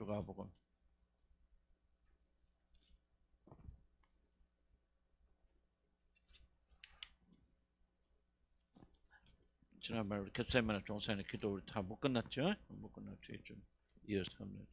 누가복음. 지난번에 우리 겟세마네 종산의 기도 우리 다 못 끝났죠? 못 끝났죠. 좀 이어서 합니다.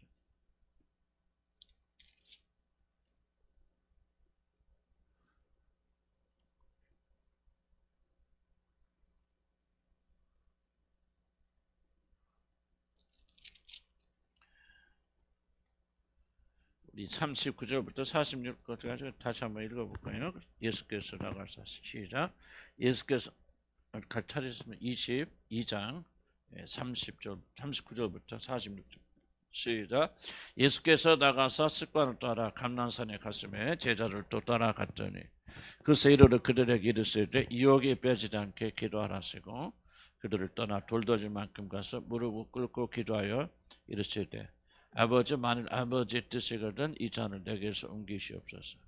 우리 39절부터 46절까지 다시 한번 읽어볼까요? 예수께서 나가서 시작. 예수께서 같이 찾으시면 22장 30절, 39절부터 46절 시작. 예수께서 나가서 습관을 따라 감난산에 갔음에 제자를 또 따라갔더니 그새 이르러 그들에게 이르시되 유혹에 빼지지 않게 기도하라 하시고 그들을 떠나 돌더질 만큼 가서 무릎을 꿇고 기도하여 이르시되 아버지, 만일 아버지의 뜻이거든 이 잔을 내게서 옮기시옵소서.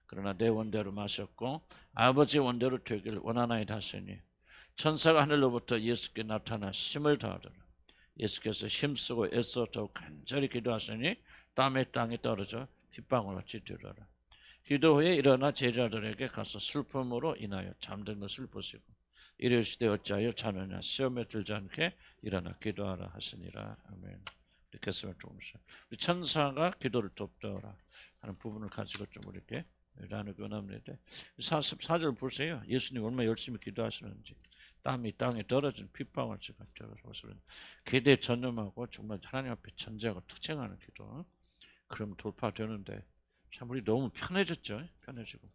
그러나 내 원대로 마셨고 아버지 원대로 되기를 원하나이다 하시니 천사가 하늘로부터 예수께 나타나 힘을 다하더라. 예수께서 힘쓰고 애써 더욱 간절히 기도하시니 땀에 땅에 떨어져 핏방울같이 되더라. 기도 후에 일어나 제자들에게 가서 슬픔으로 인하여 잠든 것을 보시고 이르시되 어찌하여 자느냐 시험에 들지 않게 일어나 기도하라 하시니라. 아멘. 이렇게 했으면 좋겠어요. 우리 천사가 기도를 돕더라 하는 부분을 가지고 좀 이렇게 나누기 원합니다. 44절 보세요. 예수님 얼마나 열심히 기도하시는지. 땀이 땅에 떨어진 핏방울같이 같아서 기대에 전념하고 정말 하나님 앞에 전제하고 투쟁하는 기도. 그럼 돌파되는데 참 우리 너무 편해졌죠. 편해지고.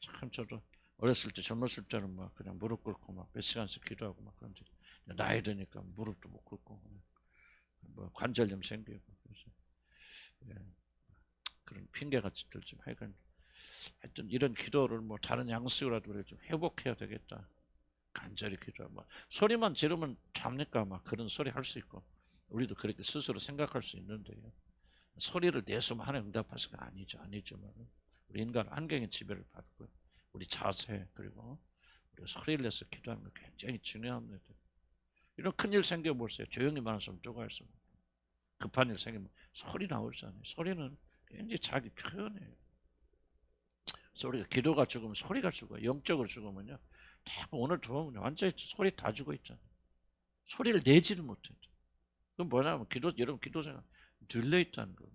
참 저도 어렸을 때 젊었을 때는 막 그냥 무릎 꿇고 막 몇 시간씩 기도하고 막 그런데 나이 드니까 무릎도 못 꿇고 뭐 관절염 생기고 그래서 예, 그런 핑계같이 들지 하여튼 이런 기도를 뭐 다른 양식으로라도 좀 회복해야 되겠다. 간절히 기도하고 뭐 소리만 지르면 잡니까? 막 그런 소리 할 수 있고 우리도 그렇게 스스로 생각할 수 있는데요. 소리를 내서만 하나님 응답하시는 건 아니지만 우리 인간 환경의 지배를 받고 우리 자세 그리고 우리가 소리를 내서 기도하는 거 굉장히 중요합니다. 이런 큰일 생겨보세요. 조용히 말하면 누가 할수 없어요. 급한 일 생기면 소리 나오잖아요. 소리는 굉장히 자기 표현해요. 소리가 기도가 죽으면 소리가 죽어요. 영적으로 죽으면요. 오늘 들어보면 완전히 소리 다 죽어 있잖아요. 소리를 내지를 못해요. 그건 뭐냐면 여러분 기도 생활 들려 있다는 거예요.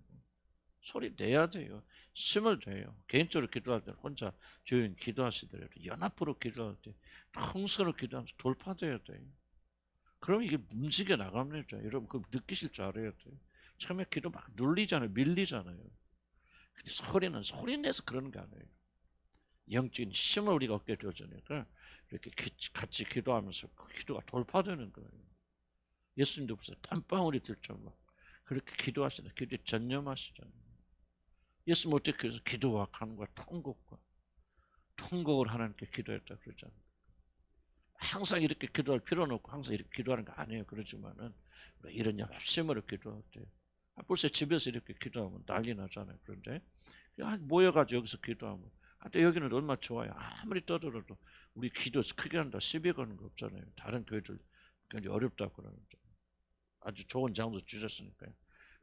소리 내야 돼요. 심을 돼요. 개인적으로 기도할 때 혼자 조용히 기도하시더라도 연합으로 기도할 때 통성으로 기도하면서 돌파돼야 돼요. 그럼 이게 움직여 나갑니다. 여러분 그거 느끼실 줄 알아야 돼요. 처음에 기도 막 눌리잖아요. 밀리잖아요. 근데 소리는 소리 내서 그러는 게 아니에요. 영적인 힘을 우리가 얻게 되어지니까 이렇게 같이 기도하면서 그 기도가 돌파되는 거예요. 예수님도 무슨 땀방울이 들 정도 그렇게 기도하시잖아요. 기도에 전념하시잖아요. 예수님 어떻게 해서 기도와 간과 통곡을 하나님께 기도했다 그러잖아요. 항상 이렇게 기도할 필요는 없고 항상 이렇게 기도하는 거 아니에요. 그렇지만은 이런 합심으로 기도할 때 벌써 집에서 이렇게 기도하면 난리 나잖아요. 그런데 모여가지고 여기서 기도하면 또 여기는 얼마나 좋아요. 아무리 떠들어도 우리 기도 크게 한다 시비 거는 거 없잖아요. 다른 교회들 굉장히 어렵다고 그러는데 아주 좋은 장소 주셨으니까요.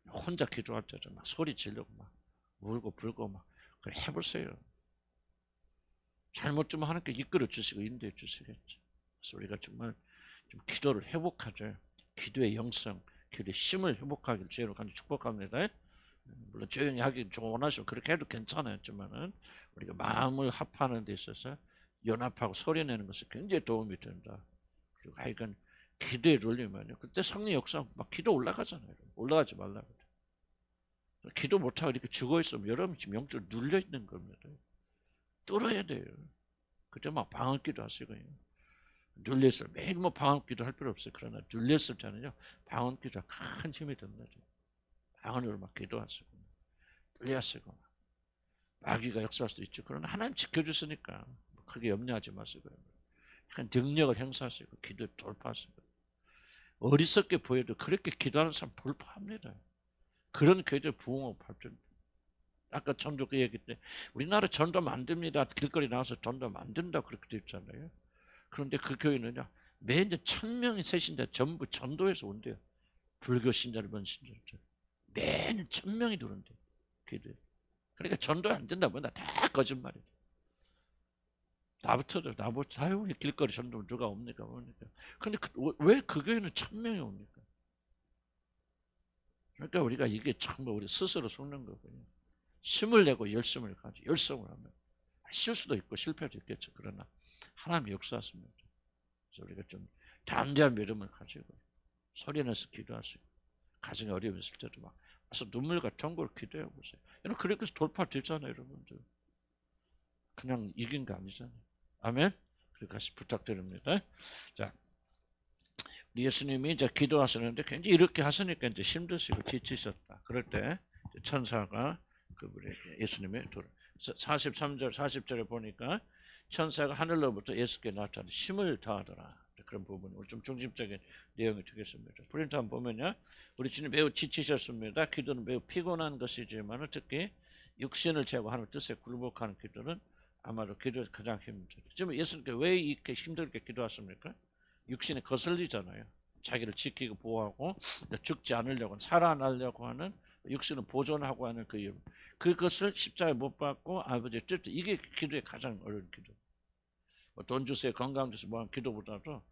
혼자 기도할 때도 막 소리 지르고 막 울고 불고 막 그래 해보세요. 잘못 좀 하나님께 이끌어 주시고 인도해 주시겠죠. 그래서 우리가 정말 좀 기도를 회복하죠. 기도의 영성, 기도의 힘을 회복하길 주의로 간절히 축복합니다. 물론 조용히 하기 원하시면 그렇게 해도 괜찮았지만은 우리가 마음을 합하는 데 있어서 연합하고 소리내는 것이 굉장히 도움이 된다. 그리고 하여간 기도에 눌리면요. 그때 성령 역사 막 기도 올라가잖아요. 올라가지 말라고. 기도 못하고 이렇게 죽어있으면 여러분 지금 영적으로 눌려있는 겁니다. 뚫어야 돼요. 그때 막 방언기도 하시고요. 눌렸을 매일 뭐 방언기도 할 필요 없어요. 그러나 눌렸을 때는요. 방언기도가 큰 힘이 됩니다. 방언으로 막 기도하시고 눌려하시고 마귀가 역사할 수도 있죠. 그러나 하나님 지켜주시니까 크게 염려하지 마시고요. 능력을 행사하시고 기도에 돌파하시고 어리석게 보여도 그렇게 기도하는 사람 돌파합니다. 그런 교회들 부흥하고 발전. 아까 전도 그 얘기 때 우리나라 전도 만듭니다. 길거리 나와서 전도 만든다 그렇게 되어 있잖아요. 그런데 그 교회는요. 매년 1000명이 세신자 전부 전도해서 온대요. 불교 신자를 본 신자들. 매년 1000명이 들어온대. 기도에. 그러니까 전도 안 된다 뭐다 다 거짓말이야. 나부터 아유 길거리 전도 누가 옵니까 옵니까. 근데 왜 그 교회는 1000명이 옵니까? 그러니까 우리가 이게 정말 우리 스스로 속는 거고요. 힘을 내고 열심을 가지고 열성을 하면 실수도 있고 실패도 있겠죠. 그러나 하나님 역사하십니다. 그래서 우리가 좀 담대한 믿음을 가지고 소리내서 기도할 수 있고 가정에 어려움이 있을 때도 막 와서 눈물과 통곡을 기도해 보세요. 여러분 그렇게 해서 돌파되잖아요. 여러분들. 그냥 이긴 거 아니잖아요. 아멘? 그렇게 부탁드립니다. 자, 우리 예수님이 이제 기도하시는데 굉장히 이렇게 하시니까 이제 힘드시고 지치셨다. 그럴 때 천사가 예수님의 43절 40절에 보니까 천사가 하늘로부터 예수께 나타나 힘을 다하더라. 그런 부분 오늘 좀 중심적인 내용이 되겠습니다. 프린트 한번 보면요, 우리 주님 매우 지치셨습니다. 기도는 매우 피곤한 것이지만 특히 육신을 제고 하는 뜻에 굴복하는 기도는 아마도 기도에서 가장 힘들죠. 지금 예수님께 왜 이렇게 힘들게 기도하십니까? 육신이 거슬리잖아요. 자기를 지키고 보호하고 죽지 않으려고 살아나려고 하는 육신을 보존하고 하는 그것을 십자가에 못 박고 아버지의 뜻, 이게 기도의 가장 어려운 기도. 돈 주세요, 건강 주세요, 뭐 하는 기도보다도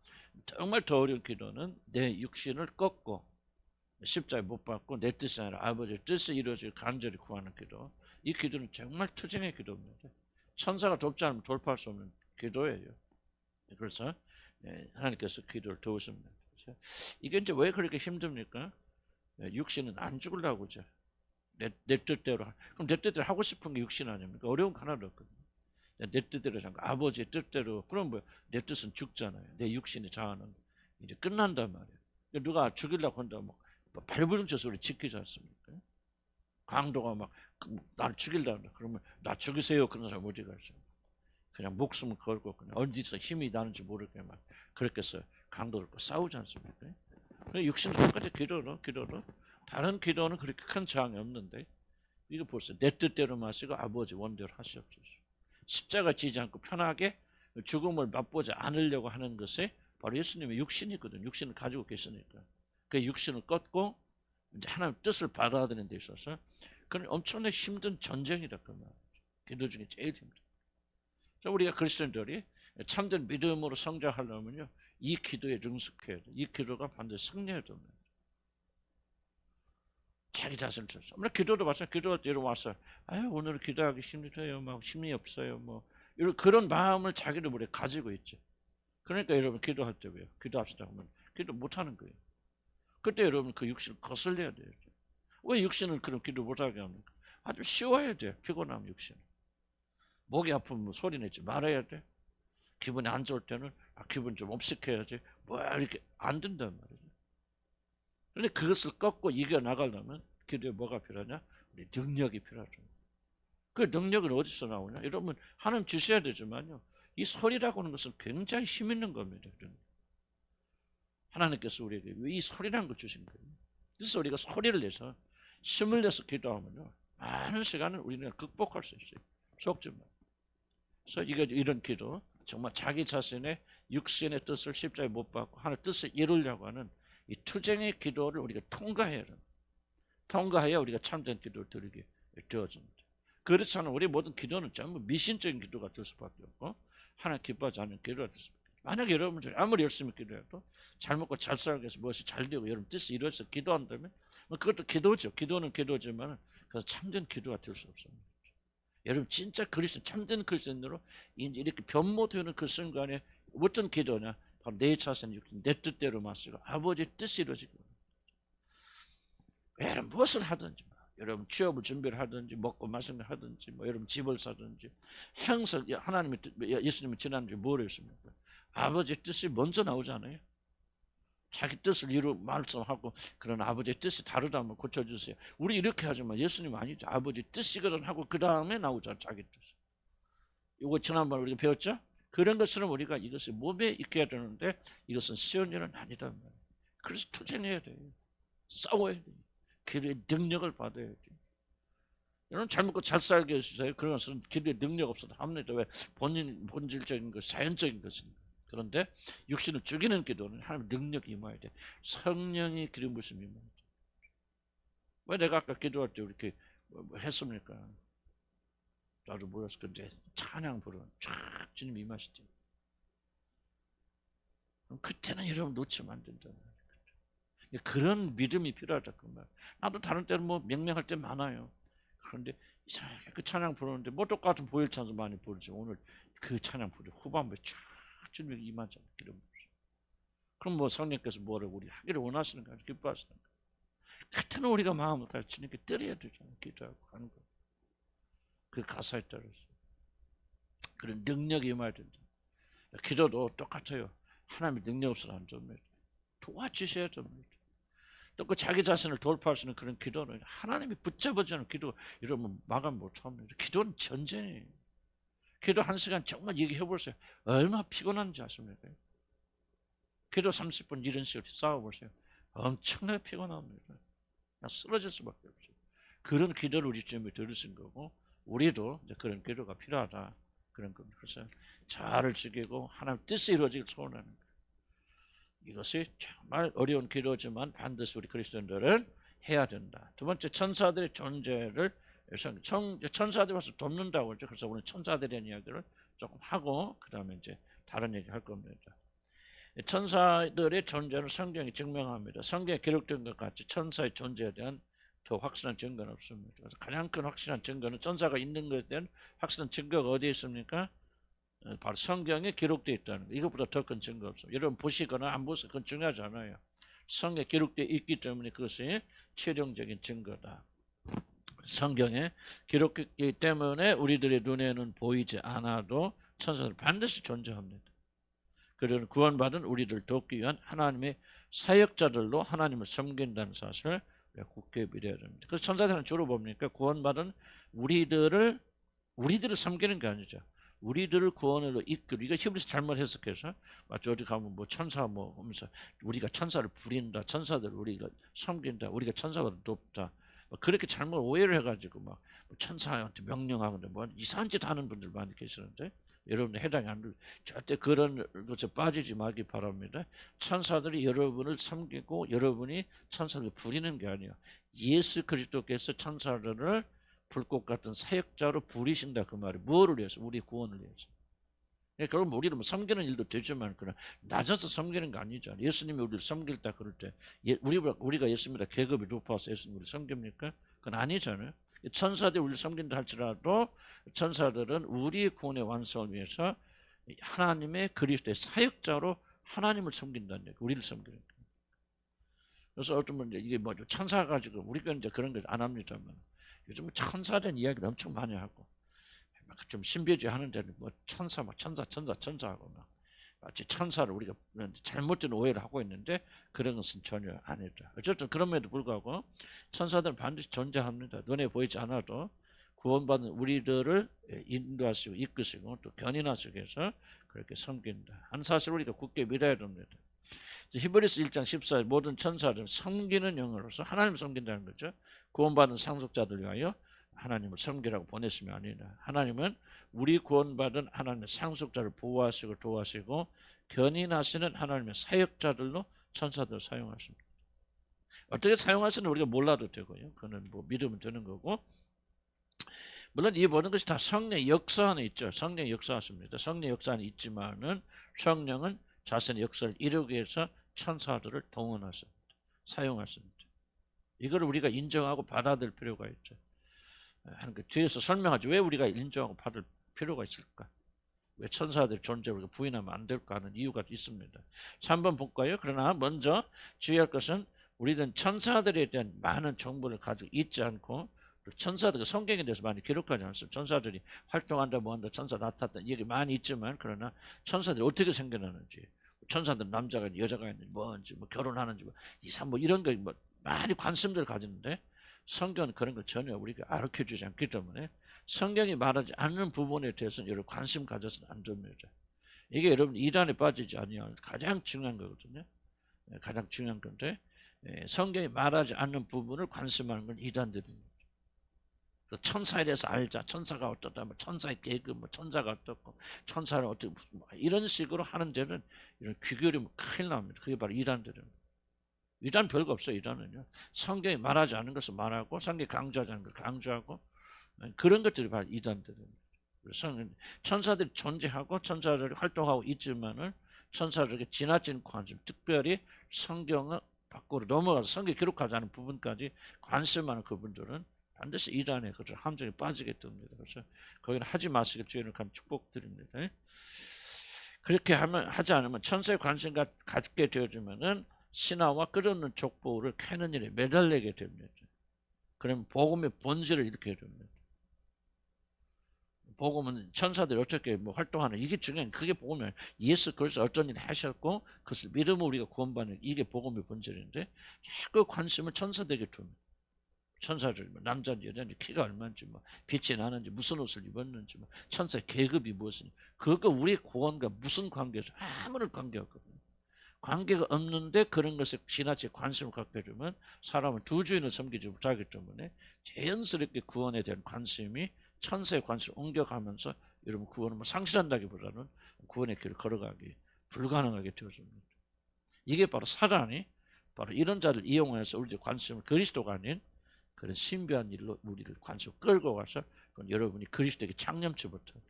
정말 더 어려운 기도는 내 육신을 꺾고 십자가에 못 박고 내 뜻이 아니라 아버지의 뜻이 이루어지길 간절히 구하는 기도. 이 기도는 정말 투쟁의 기도입니다. 천사가 돕지 않으면 돌파할 수 없는 기도예요. 그래서 하나님께서 기도를 도우십니다. 이게 이제 왜 그렇게 힘듭니까? 육신은 안 죽으려고 그러죠. 내 뜻대로. 그럼 내 뜻대로 하고 싶은 게 육신 아닙니까? 어려운 거 하나도 없거든요. 내 뜻대로 아버지의 뜻대로. 그럼 뭐 내 뜻은 죽잖아요. 내 육신의 자아는 이제 끝난단 말이에요. 누가 죽이려고 한다 뭐 발부둥쳐 소리 지키지 않습니까? 강도가 막 나를 죽이려고 한다. 그러면 나 죽이세요. 그런 사람 어디 가죠? 그냥 목숨을 걸고 그냥 어디서 힘이 나는지 모르게 막 그렇게 해서 강도를 싸우지 않습니까? 육신은 똑같이 기도로 다른 기도는 그렇게 큰 저항이 없는데 이거 보세요. 내 뜻대로 마시고 아버지 원대로 하시옵소서. 십자가 지지 않고 편하게 죽음을 맛보지 않으려고 하는 것이 바로 예수님의 육신이거든요. 육신을 가지고 계시니까. 그 육신을 꺾고 이제 하나님의 뜻을 받아들이는 데 있어서 그건 엄청나게 힘든 전쟁이다. 그 말. 기도 중에 제일 힘들어. 우리가 그리스도인들이 참된 믿음으로 성장하려면요, 이 기도에 능숙해야 돼. 이 기도가 반드시 승리해야 됩니다. 자기 자신을 쳤어. 기도도 마찬가지. 기도할 때 일어나서 아유 오늘 기도하기 힘들어요. 막 힘이 없어요. 뭐 이런 그런 마음을 자기도 모르게 가지고 있죠. 그러니까 여러분 기도할 때 왜요? 기도합시다 하면 기도 못하는 거예요. 그때 여러분 그 육신을 거슬려야 돼요. 왜 육신을 그런 기도 못하게 합니까? 아주 쉬워야 돼요. 피곤함 육신. 목이 아프면 소리 내지 말아야 돼. 기분이 안 좋을 때는 기분 좀 업식해야지. 뭐 이렇게 안 된단 말이죠. 그런데 그것을 꺾고 이겨나가려면 기도에 뭐가 필요하냐? 우리 능력이 필요하죠. 그 능력은 어디서 나오냐? 여러분 하나님 주셔야 되지만요. 이 소리라고 하는 것은 굉장히 힘 있는 겁니다. 하나님께서 우리에게 이 소리라는 걸 주신 거예요. 그래서 우리가 소리를 내서 힘을 내서 기도하면요. 많은 시간을 우리는 극복할 수 있어요. 속지 마. 그래서 이런 기도, 정말 자기 자신의 육신의 뜻을 십자가에 못 박고 하나의 뜻을 이루려고 하는 이 투쟁의 기도를 우리가 통과해야 합니다. 통과해야 우리가 참된 기도를 드리게 되어집니다. 그렇지 않으면 우리 모든 기도는 전부 미신적인 기도가 될 수밖에 없고 하나님 기뻐하지 않는 기도가 될 수밖에 없고, 만약에 여러분들이 아무리 열심히 기도해도 잘 먹고 잘 살기 위해서 무엇이 잘 되고 여러분 뜻이 이루어져서 기도한다면 그것도 기도죠. 기도는 기도지만 그래서 참된 기도가 될 수 없습니다. 여러분 진짜 그리스도 참된 그리스도인으로 이렇게 변모되는 그 순간에 어떤 기도냐? 바로 내 자신 육신 내 뜻대로 마시고 아버지의 뜻이 이루어지고. 여러분 무엇을 하든지 여러분 취업을 준비를 하든지 먹고 마시는 하든지 뭐 여러분 집을 사든지 항상 하나님의 예수님이 지난주에 뭐를 했습니까? 아버지의 뜻이 먼저 나오잖아요. 자기 뜻을 말씀하고 그런 아버지의 뜻이 다르다면 고쳐주세요. 우리 이렇게 하지만 예수님 아니죠. 아버지 뜻이거든 하고 그 다음에 나오잖아. 자기 뜻. 이거 지난번 우리가 배웠죠? 그런 것처럼 우리가 이것을 몸에 익혀야 되는데 이것은 쉬운 일은 아니다. 그래서 투쟁해야 돼요. 싸워야 돼요. 기도의 능력을 받아야 돼요. 여러분 잘 먹고 잘 살게 해주세요. 그런 것은 기도의 능력 없어도 합니다. 왜? 본질적인 것, 자연적인 것입니다. 그런데 육신을 죽이는 기도는 하나님의 능력이 임해야 돼. 성령이 기름 부으심이 임해야 돼. 왜 내가 아까 기도할 때 이렇게 뭐 했습니까? 나도 몰랐을 건데 찬양 부르면 쫙 주님 임하시죠. 그때는 여러분 놓치면 안 된다. 그런 믿음이 필요하다 그 말. 나도 다른 때는 뭐 명명할 때 많아요. 그런데 이상하게 그 찬양 부르는데 뭐 똑같은 보혈 찬송 많이 부르지 오늘 그 찬양 부르 후반부에 쫙 주님 임하잖아. 기름. 그럼 뭐 성령께서 뭐라고 우리 하기를 원하시는 거야, 기뻐하시는 거야. 그때는 우리가 마음을 다해 주님께 드려야 되잖아. 기도하고 하는 거. 그 가사에 따라서 그런 능력이 임해야 된다. 기도도 똑같아요. 하나님의 능력 없어서 안 됩니다. 도와주셔야 됩니다. 또 그 자기 자신을 돌파할 수 있는 그런 기도는 하나님이 붙잡아주는 기도 이러면 마감 못합니다. 기도는 전쟁이에요. 기도 1시간 정말 얘기해 보세요. 얼마나 피곤한지 아십니까? 기도 30분 이런 식으로 싸워보세요. 엄청나게 피곤합니다. 그냥 쓰러질 수밖에 없어요. 그런 기도를 우리 주님이 들으신 거고 우리도 이제 그런 기도가 필요하다. 그런 겁니다. 그래서 자아를 죽이고 하나님 뜻이 이루어지길 소원하는 거예요. 이것이 정말 어려운 기도지만 반드시 우리 그리스도인들은 해야 된다. 두 번째, 천사들의 존재를 천사들이 와서 돕는다고 그러죠. 그래서 오늘 천사들에 대한 이야기를 조금 하고 그 다음에 이제 다른 얘기 할 겁니다. 천사들의 존재를 성경이 증명합니다. 성경에 기록된 것 같이 천사의 존재에 대한 더 확실한 증거는 없습니다. 그래서 가장 큰 확실한 증거는 천사가 있는 것에 대한 확실한 증거가 어디에 있습니까? 바로 성경에 기록되어 있다는 거. 이것보다 더 큰 증거 없어요. 여러분 보시거나 안 보시거나 그건 중요하지 않아요. 성경에 기록되어 있기 때문에 그것이 최종적인 증거다. 성경에 기록되기 때문에 우리들의 눈에는 보이지 않아도 천사들 반드시 존재합니다. 그들은 구원받은 우리를 돕기 위한 하나님의 사역자들로 하나님을 섬긴다는 사실을 굳게 믿어야 됩니다. 그래서 천사들은 주로 뭡니까? 구원받은 우리들을 섬기는 게 아니죠. 우리들을 구원으로 이끌고, 이거 히브리서 잘못 해석해서 어디 가면 뭐 천사 뭐 하면서 우리가 천사를 부린다, 천사들 우리가 섬긴다, 우리가 천사보다 높다, 그렇게 잘못 오해를 해가지고 막 천사한테 명령하는데 뭐 이상한 짓 하는 분들 많이 계시는데 여러분들 해당이 안 돼. 절대 그런 것에 빠지지 말기 바랍니다. 천사들이 여러분을 섬기고 여러분이 천사를 부리는 게 아니에요. 예수 그리스도께서 천사들을 불꽃 같은 사역자로 부리신다 그 말이 뭐를 위해서? 우리 구원을 위해서. 그럼 우리는 뭐 섬기는 일도 되지만 그러나 낮아서 섬기는 거 아니죠. 예수님이 우리를 섬길다 그럴 때 우리가 예수님보다 계급이 높아서 예수님을 섬깁니까? 그건 아니잖아요. 천사들이 우리를 섬긴다 할지라도 천사들은 우리의 구원의 완성을 위해서 하나님의 그리스도의 사역자로 하나님을 섬긴다는 얘기, 우리를 섬기는 거예요. 그래서 어떤 분들 이게 뭐 천사 가지고 우리가 이제 그런 걸 안 합니다만 요즘 천사에 대한 이야기를 엄청 많이 하고 막 좀 신비주의 하는데 뭐 천사 막 천사하고 막 마치 천사를 우리가 잘못된 오해를 하고 있는데 그런 것은 전혀 아니다. 어쨌든 그럼에도 불구하고 천사들은 반드시 존재합니다. 눈에 보이지 않아도 구원받은 우리들을 인도하시고 이끄시고 또 견인하시기 위해서 그렇게 섬긴다 하는 사실을 우리가 굳게 믿어야 됩니다. 히브리서 1장 14절 모든 천사들은 섬기는 영으로서 하나님을 섬긴다는 거죠. 구원받은 상속자들 위하여 하나님을 섬기라고 보냈으면 아니라 하나님은 우리 구원받은 하나님의 상속자를 보호하시고 도와시고 견인하시는 하나님의 사역자들로 천사들을 사용하십니다. 어떻게 사용하시는 우리가 몰라도 되고요. 그거는 뭐 믿으면 되는 거고 물론 이 모든 것이 다 성령의 역사 안에 있죠. 성령의 역사하십니다. 성령의 역사 안에 있지만은 성령은 자신의 역사를 이루기 위해서 천사들을 동원하십니다. 사용하십니다. 이걸 우리가 인정하고 받아들일 필요가 있죠. 하는 그 뒤에서 설명하죠. 왜 우리가 인정하고 받을 필요가 있을까? 왜 천사들의 존재를 우리가 부인하면 안 될까 하는 이유가 있습니다. 3번 볼까요? 그러나 먼저 주의할 것은 우리는 천사들에 대한 많은 정보를 가지고 있지 않고 천사들 성경에 대해서 많이 기록하지 않습니다. 천사들이 활동한다 뭐한다 천사 나타났다 얘기 많이 있지만 그러나 천사들이 어떻게 생겨나는지 천사들 남자가 있는지 여자가 있는지 뭔지 뭐 결혼하는지 뭐 이상 뭐 이런 거 뭐 많이 관심들을 가지는데 성경은 그런 걸 전혀 우리가 가르쳐주지 않기 때문에 성경이 말하지 않는 부분에 대해서는 여러분 관심 가져서는 안 됩니다. 이게 여러분 이단에 빠지지 아니하는 가장 중요한 거거든요. 가장 중요한 건데 성경이 말하지 않는 부분을 관심하는 건 이단들입니다. 천사에 대해서 알자. 천사가 어떻다. 뭐 천사의 계급, 뭐 천사가 어떻고, 천사를 어떻게 뭐 이런 식으로 하는 데는 이런 귀결이면 큰일 납니다. 그게 바로 이단들입니다. 이단 별거 없어요. 이단은요. 성경이 말하지 않은 것을 말하고 성경이 강조하지 않은 걸 강조하고 그런 것들이 바로 이단들입니다. 천사들이 존재하고 천사들이 활동하고 있지만은 천사들에게 지나친 관심, 특별히 성경을 밖으로 넘어가서 성경에 기록하지 않은 부분까지 관심하는 그분들은 반드시 이단의 그 함정에 빠지게 됩니다. 그래서 거기는 하지 마시길 주의를 간 축복드립니다. 그렇게 하지 않으면 천사의 관심 갖게 되어지면은 신하와 끝없는 족보를 캐는 일에 매달리게 됩니다. 그러면 복음의 본질을 잃게 됩니다. 복음은 천사들이 어떻게 활동하는 이게 중요한 그게 복음이에요. 예수 그리스도 어떤 일을 하셨고 그것을 믿으면 우리가 구원받는 이게 복음의 본질인데 자꾸 관심을 천사들에게 둡니다. 천사들 남자인지 여자인지 키가 얼마인지 빛이 나는지 무슨 옷을 입었는지 천사의 계급이 무엇인지 그거 우리의 구원과 무슨 관계죠? 아무런 관계가 없거든요. 관계가 없는데 그런 것에 지나치게 관심을 갖게 되면 사람은 두 주인을 섬기지 못하기 때문에 자연스럽게 구원에 대한 관심이 천사의 관심을 옮겨가면서 여러분 구원을 상실한다기보다는 구원의 길을 걸어가기 불가능하게 되어집니다. 이게 바로 사단이 바로 이런 자를 이용해서 우리의 관심을 그리스도가 아닌 그런 신비한 일로 우리를 관심을 끌고 가서 여러분이 그리스도에게 창념치 못하게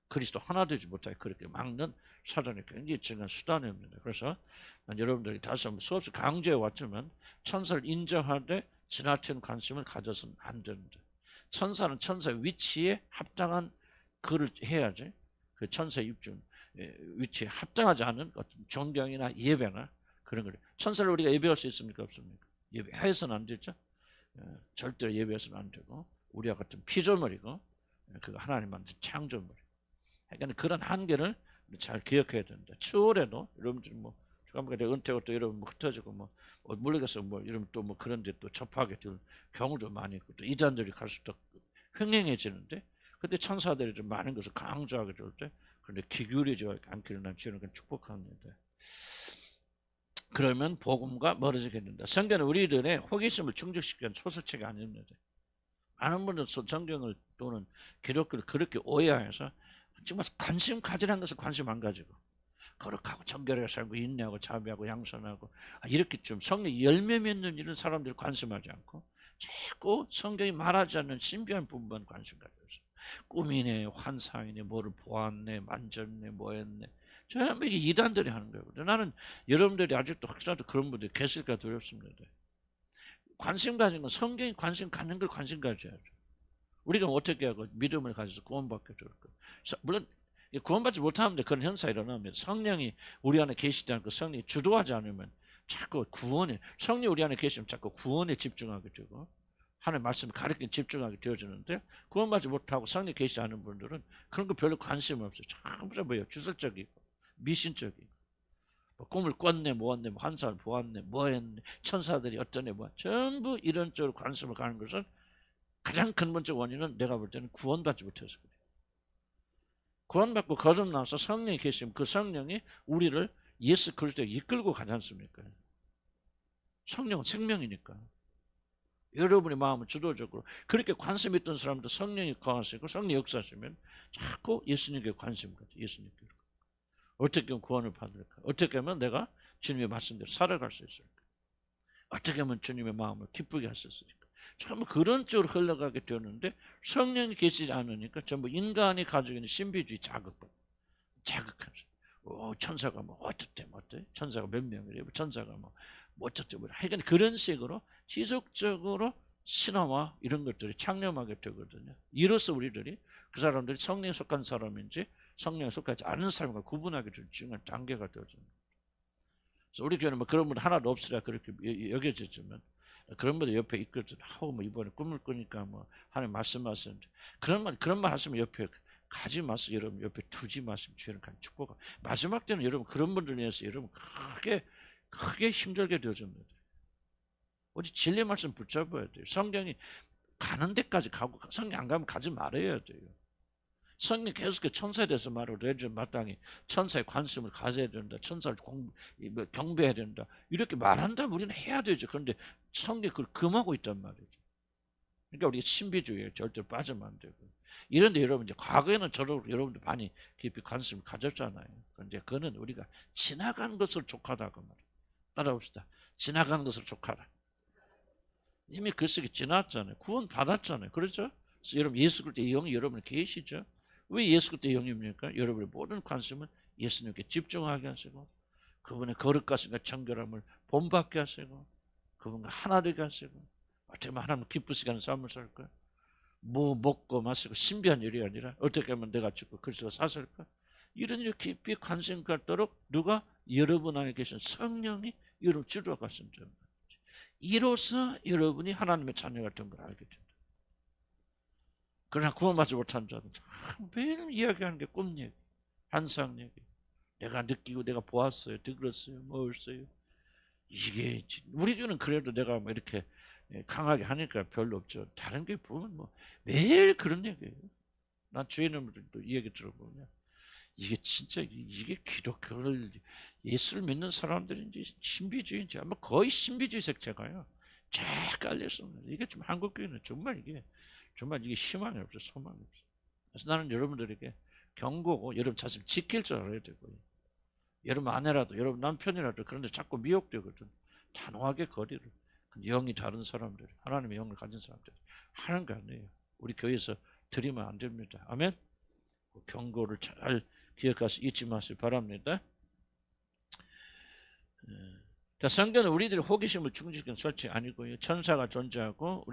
그리스도 하나 되지 못하게 그렇게 막는 사단이 굉장히 중요한 수단입니다. 그래서 여러분들이 다시 한번 수없이 강조해 왔지만 천사를 인정하되 지나친 관심을 가져서는 안 된다. 천사는 천사의 위치에 합당한 글을 해야지. 그 천사의 입준 위치에 합당하지 않은 어떤 존경이나 예배나 그런 걸 천사를 우리가 예배할 수 있습니까? 없습니까? 예배해서는 안 되죠. 절대로 예배해서는 안 되고 우리와 같은 피조물이고 그거 하나님 만든 창조물. 그러니까 그런 한계를 잘 기억해야 된다. 추월에도 여러분들 잠깐만 은퇴하고 또 여러분 흩어지고 모르겠어 이러면 또 그런데 또 접하게 될 경우도 많이 있고 또 이단들이 갈수록 횡행해지는데 그때 천사들이 좀 많은 것을 강조하게 될 때 그런데 기울이지 않기를 난 주는 건 축복합니다. 그러면 복음과 멀어지게 된다. 성경은 우리들의 호기심을 충족시키는 소설책이 아닙니다. 많은 분들은 성경을 또는 기독교를 그렇게 오해해서 정말 관심 가지라는 것을 관심 안 가지고 거룩하고 정결하게 살고 인내하고 자비하고 양선하고 이렇게 좀 성령 열매 맺는 일은 사람들이 관심하지 않고 자꾸 성경이 말하지 않는 신비한 부분만 관심 가져서 꿈이네 환상이네 뭐를 보았네 만졌네 뭐했네 전부 이게 이단들이 하는 거예요. 나는 여러분들이 아직도 혹시라도 그런 분들이 계실까 두렵습니다. 관심 가진 건 성경이 관심 갖는 걸 관심 가져야죠. 우리가 어떻게 하고 믿음을 가져서 구원받게 될 거. 물론 구원받지 못하는데 그런 현상이 일어나면 성령이 우리 안에 계시지 않고 성령이 주도하지 않으면 자꾸 구원에 성령이 우리 안에 계시면 자꾸 구원에 집중하게 되고 하나님의 말씀을 가르치는 집중하게 되어지는데 구원받지 못하고 성령이 계시지 않은 분들은 그런 거 별로 관심 없어요. 전부 뭐예요? 주술적이고 미신적이고 꿈을 꿨네 뭐했네 환상을 보았네 뭐했네 천사들이 어쩌네 뭐 전부 이런 쪽으로 관심을 가는 것은 가장 근본적 원인은 내가 볼 때는 구원받지 못해서 그래요. 구원받고 거듭나서 성령이 계시면 그 성령이 우리를 예수 그리스도에 이끌고 가지 않습니까? 성령은 생명이니까. 여러분의 마음은 주도적으로 그렇게 관심 있던 사람도 성령이 거하시고 성령 역사하시면 자꾸 예수님께 관심 가져. 예수님께. 어떻게 하면 구원을 받을까? 어떻게 하면 내가 주님의 말씀대로 살아갈 수 있을까? 어떻게 하면 주님의 마음을 기쁘게 할 수 있을까? 전부 그런 쪽으로 흘러가게 되는데 성령이 계시지 않으니까 전부 인간이 가지고 있는 신비주의 자극하죠. 천사가 어떻대 천사가 몇 명이래요. 천사가 어쩌대 하여간 그런 식으로 지속적으로 신화와 이런 것들이 창념하게 되거든요. 이로써 우리들이 그 사람들이 성령에 속한 사람인지 성령에 속하지 않은 사람과 구분하게 되는 중요한 단계가 되어집니다. 그래서 우리 교회는 그런 분 하나도 없으라 그렇게 여겨지지만 그런 분들 옆에 있거든. 이번에 꿈을 꾸니까 하나님 말씀하시는데 그런 말 하시면 옆에 가지 마세요. 여러분 옆에 두지 마시면 주의는 간 축복하. 마지막 때는 여러분 그런 분들 위해서 여러분 크게 힘들게 되어집니다. 오직 진리 말씀 붙잡아야 돼요. 성경이 가는 데까지 가고 성경 안 가면 가지 말아야 돼요. 성경 계속 천사에 대해서 말하고 마땅히 천사에 관심을 가져야 된다. 천사를 경배해야 된다. 이렇게 말한다면 우리는 해야 되죠. 그런데 성경이 그걸 금하고 있단 말이죠. 그러니까 우리가 신비주의에 절대로 빠지면 안 되고. 이런데 여러분 이제 과거에는 저도 여러분들 많이 깊이 관심을 가졌잖아요. 그런데 그거는 우리가 지나간 것을 족하다고 말이에요. 따라봅시다. 지나가는 것을 족하라. 이미 그 시기 지났잖아요. 구원 받았잖아요. 그렇죠? 그래서 여러분 예수 그리스도의 영이 여러분에 계시죠? 왜 예수 그리스도의 영입니까? 여러분의 모든 관심은 예수님께 집중하게 하시고 그분의 거룩하심과 정결함을 본받게 하시고 그분과 하나 되게 하시고 어떻게 하면 하나님 기쁘시게 하는 삶을 살까? 뭐 먹고 마시고 신비한 일이 아니라 어떻게 하면 내가 죽고 그리스도가 사실까? 이런 일 깊이 관심 갖도록 누가? 여러분 안에 계신 성령이 여러분 주도하 가신다. 이로써 여러분이 하나님의 자녀가 된 걸 알게 된다. 그러나 구원받지 못한 자는 매일 이야기하는 게 꿈 얘기, 환상 얘기. 내가 느끼고 내가 보았어요, 들었어요, 먹었어요. 이게 우리 교는 그래도 내가 뭐 이렇게 강하게 하니까 별로 없죠. 다른 게 보면 뭐 매일 그런 얘기예요. 난 주인님들도 이 얘기 들어보면 이게 진짜 이게 기독교를 예수를 믿는 사람들인지 신비주의인지 아마 거의 신비주의 색채가요. 쫙 깔렸습니다. 이게 좀 한국교회는 정말 이게 희망이 없어, 소망이 없어. 그래서 나는 여러분들에게 경고고 여러분 자신 지킬 줄 알아야 되고요. 여러분 아내라도 여러분 남편이라도 그런데 자꾸 미혹되거든. 단호하게 거리를. 영이 다른 사람들, 하나님의 영을 가진 사람들 하는 거 아니에요. 우리 교회에서 드리면 안 됩니다. 아멘. 그 경고를 잘 기억해서 잊지 마시기 바랍니다. 자, 성경은 우리들의 호기심을 충족시키는 설치 아니고요. 천사가 존재하고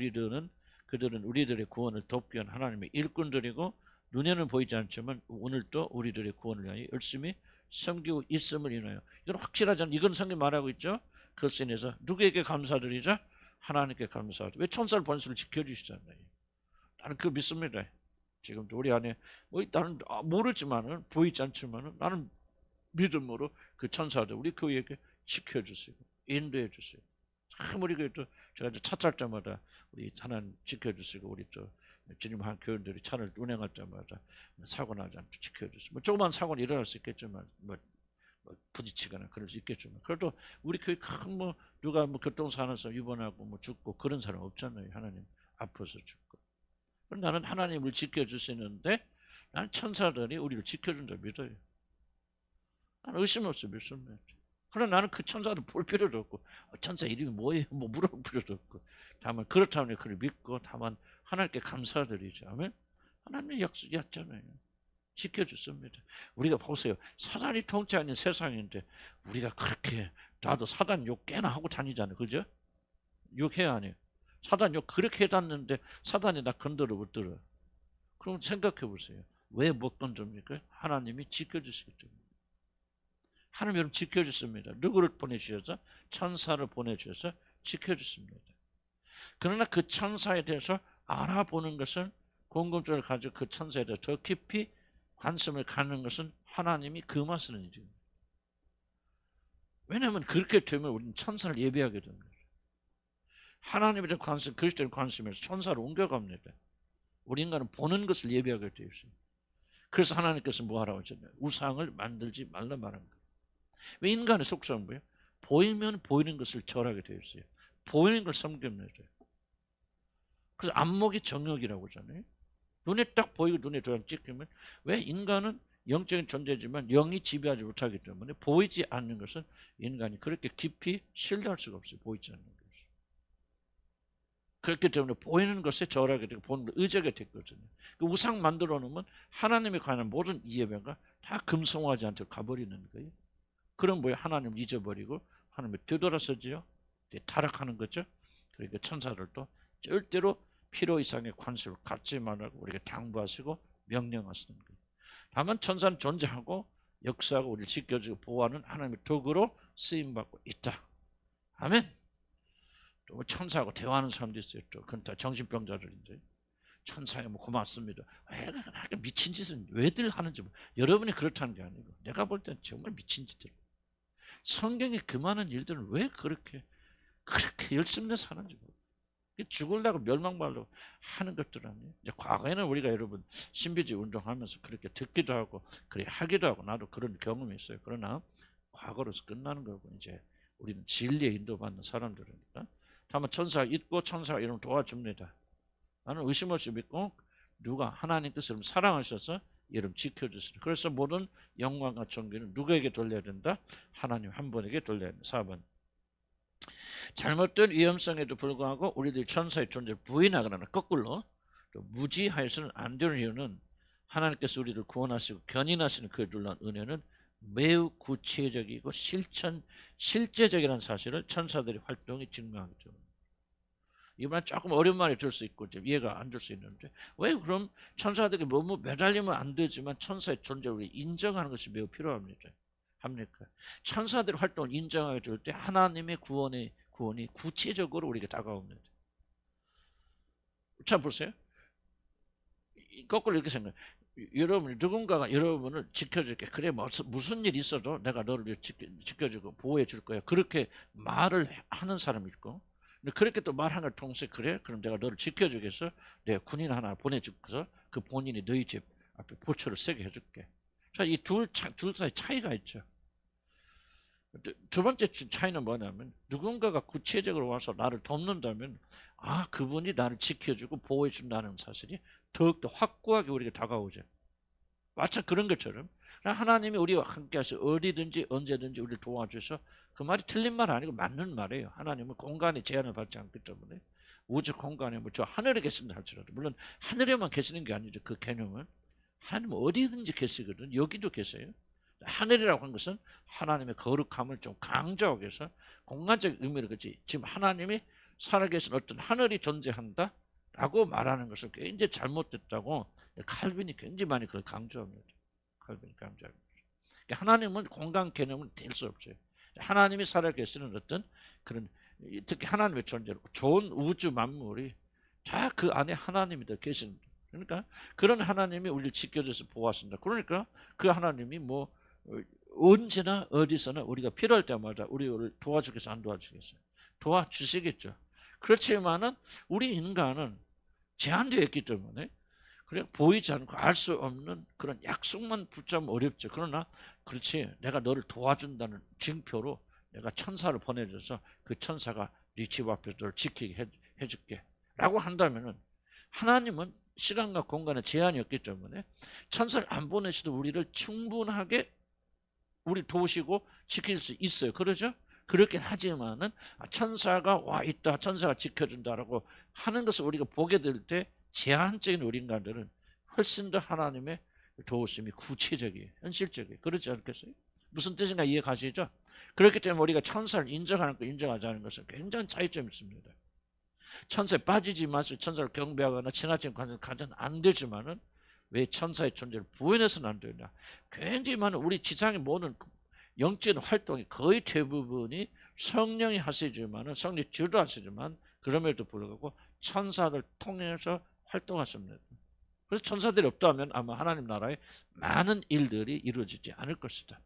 그들은 우리들의 구원을 돕기 위한 하나님의 일꾼들이고 눈에는 보이지 않지만 오늘도 우리들의 구원을 위하여 열심히 섬기고 있음을 인하여. 이건 확실하지 않아요. 이건 성경 말하고 있죠. 그것에 인해서 누구에게 감사드리자? 하나님께 감사하자. 왜 천사를 번수를 지켜주시잖아요. 나는 그거 믿습니다. 지금도 우리 안에 뭐 나는 모르지만은 보이지 않지만은 나는 믿음으로 그 천사들 우리 교회에게 지켜주시고 인도해 주세요. 참 우리 교회도 제가 차 탈 때마다 우리 하나님 지켜주시고 우리 또 주님한 교인들이 차를 운행할 때마다 사고 나지 않게 지켜주시고 뭐 조그만 사고는 일어날 수 있겠지만 뭐 부딪히거나 그럴 수 있겠지만 그래도 우리 교회 큰 뭐 누가 뭐 교통사고 나서 입원하고 뭐 죽고 그런 사람 없잖아요. 하나님 아파서 죽고. 그럼 나는 하나님을 지켜주시는데 나는 천사들이 우리를 지켜준다 믿어요. 나는 의심 없이 믿습니다. 그러나 나는 그 천사들 볼 필요도 없고 천사 이름이 뭐예요? 뭐 물어볼 필요도 없고 다만 그렇다면 그를 믿고 다만 하나님께 감사드리죠. 아멘. 하나님의 약속이었잖아요. 지켜줬습니다. 우리가 보세요. 사단이 통치하는 세상인데 우리가 그렇게 나도 사단 욕 꽤나 하고 다니잖아요. 그죠? 욕해야 하네요. 사단 욕 그렇게 해놨는데 사단이 나 건드려 못 들어. 그럼 생각해 보세요. 왜 못 건드립니까? 하나님이 지켜주시기 때문에. 하나님 여러분 지켜주십니다. 누구를 보내주셔서? 천사를 보내주셔서 지켜주십니다. 그러나 그 천사에 대해서 알아보는 것은 궁금증을 가지고 그 천사에 대해서 더 깊이 관심을 갖는 것은 하나님이 금하시는 일입니다. 왜냐하면 그렇게 되면 우리는 천사를 예배하게 됩니다. 하나님에 대한 관심, 그리스도에 대한 관심에서 천사를 옮겨갑니다. 우리 인간은 보는 것을 예배하게 되어 있어요. 그래서 하나님께서 뭐 하라고 하셨나요? 우상을 만들지 말라 말한 거예요. 왜 인간의 속성은 뭐예요? 보이면 보이는 것을 절하게 되어 있어요. 보이는 걸 섬깁니다. 그래서 안목이 정욕이라고 하잖아요. 눈에 딱 보이고 눈에 도장 찍히면 왜 인간은 영적인 존재지만 영이 지배하지 못하기 때문에 보이지 않는 것은 인간이 그렇게 깊이 신뢰할 수가 없어요. 보이지 않는 것을. 그렇기 때문에 보이는 것에 절하게 되고 보는 걸 의지하게 됐거든요. 그 우상 만들어 놓으면 하나님에 관한 모든 이해가 다 금성하지 않도록 가버리는 거예요. 그럼 뭐예요? 하나님을 잊어버리고 하나님을 되돌아서지요. 타락하는 거죠. 그러니까 천사들도 절대로 필요 이상의 관심을 갖지 말라고 우리가 당부하시고 명령하시는 거예요. 다만 천사는 존재하고 역사하고 우리를 지켜주고 보호하는 하나님의 도구로 쓰임받고 있다. 아멘. 또 천사하고 대화하는 사람도 있어요. 또 그건 다 정신병자들인데 천사에 뭐 고맙습니다. 미친 짓은 왜들 하는지 여러분이 그렇다는 게 아니고 내가 볼 때는 정말 미친 짓들. 성경에 그 많은 일들은 왜 그렇게 열심히 사는지 모르겠어요. 죽으려고 멸망받으려고 하는 것들 아니에요. 이제 과거에는 우리가 여러분 신비주의 운동하면서 그렇게 듣기도 하고 그렇게 하기도 하고 나도 그런 경험이 있어요. 그러나 과거로서 끝나는 거고 이제 우리는 진리에 인도받는 사람들이니까 다만 천사 있고 천사가 이런 도와줍니다. 나는 의심 없이 믿고 누가 하나님 뜻을 사랑하셔서 여러분 지켜주시라. 그래서 모든 영광과 존귀는 누구에게 돌려야 된다? 하나님 한 분에게 돌려야 된다. 4번 잘못된 위험성에도 불구하고 우리들이 천사의 존재를 부인하거나 거꾸로 또 무지하여서는 안 되는 이유는 하나님께서 우리를 구원하시고 견인하시는 그에 놀라운 은혜는 매우 구체적이고 실제적이라는 사실을 천사들의 활동이 증명하기 때문에. 이번엔 조금 어려운 말이 들 수 있고 좀 이해가 안 될 수 있는데, 왜 그럼 천사들이 뭐 매달리면 안 되지만 천사의 존재를 인정하는 것이 매우 필요합니다. 합니까? 천사들의 활동을 인정하게 될 때 하나님의 구원이 구체적으로 우리에게 다가옵니다. 자, 보세요. 거꾸로 이렇게 생각해요. 여러분, 누군가가 여러분을 지켜줄게. 그래, 무슨 일이 있어도 내가 너를 지켜주고 보호해 줄 거야. 그렇게 말을 하는 사람이 있고, 그렇게 또 말하는 걸 통해서, 그래, 그럼 내가 너를 지켜주겠어. 내가 군인 하나 보내줄게서 그 본인이 너희 집 앞에 보초를 세게 해줄게. 자, 이 둘 사이 차이가 있죠. 두 번째 차이는 뭐냐면, 누군가가 구체적으로 와서 나를 돕는다면, 아, 그분이 나를 지켜주고 보호해 준다는 사실이 더욱더 확고하게 우리에게 다가오죠. 마찬가지 그런 것처럼 하나님이 우리와 함께 하셔 어디든지 언제든지 우리를 도와주셔서, 그 말이 틀린 말 아니고 맞는 말이에요. 하나님은 공간에 제한을 받지 않기 때문에 우주 공간에 뭐 저 하늘에 계신다 할지라도, 물론 하늘에만 계시는 게 아니죠. 그 개념은 하나님은 어디든지 계시거든. 여기도 계세요. 하늘이라고 하는 것은 하나님의 거룩함을 좀 강조하기 위해서 공간적 의미를 그지. 지금 하나님이 살아계신 어떤 하늘이 존재한다 라고 말하는 것을 굉장히 잘못됐다고 칼빈이 굉장히 많이 그걸 강조합니다. 칼빈이 강조합니다. 하나님은 공간 개념은 될 수 없어요. 하나님이 살아계시는 어떤 그런, 특히 하나님의 존재로 좋은 우주 만물이 다 그 안에 하나님이 더 계십니다. 그러니까 그런 하나님이 우리를 지켜줘서 보았습니다. 그러니까 그 하나님이 뭐 언제나 어디서나 우리가 필요할 때마다 우리를 도와주겠어요? 안 도와주겠어요? 도와주시겠죠. 그렇지만은 우리 인간은 제한되어 있기 때문에 그래 보이지 않고 알 수 없는 그런 약속만 붙잡으면 어렵죠. 그러나 그렇지, 내가 너를 도와준다는 징표로 내가 천사를 보내줘서 그 천사가 네 집 앞에서 너를 지키게 해줄게 라고 한다면은, 하나님은 시간과 공간에 제한이 없기 때문에 천사를 안 보내셔도 우리를 충분하게 우리 도우시고 지킬 수 있어요. 그러죠? 그렇긴 하지만은 천사가 와 있다, 천사가 지켜준다라고 하는 것을 우리가 보게 될 때 제한적인 우리 인간들은 훨씬 더 하나님의 도우심이 구체적이에요. 현실적이에요. 그렇지 않겠어요? 무슨 뜻인가 이해가시죠? 그렇기 때문에 우리가 천사를 인정하는 것, 인정하지 않는 것은 굉장히 차이점이 있습니다. 천사에 빠지지 마시고 천사를 경배하거나 친화적인 관계를 가져는 안 되지만은, 왜 천사의 존재를 부인해서는 안 되냐? 굉장히 많은 우리 지상의 모든 영적인 활동이 거의 대부분이 성령이 하시지만은, 성령이 주도하시지만, 그럼에도 불구하고 천사들 통해서 활동하십니다. 그래서 천사들이 없다면 아마 하나님 나라에 많은 일들이 이루어지지 않을 것이다.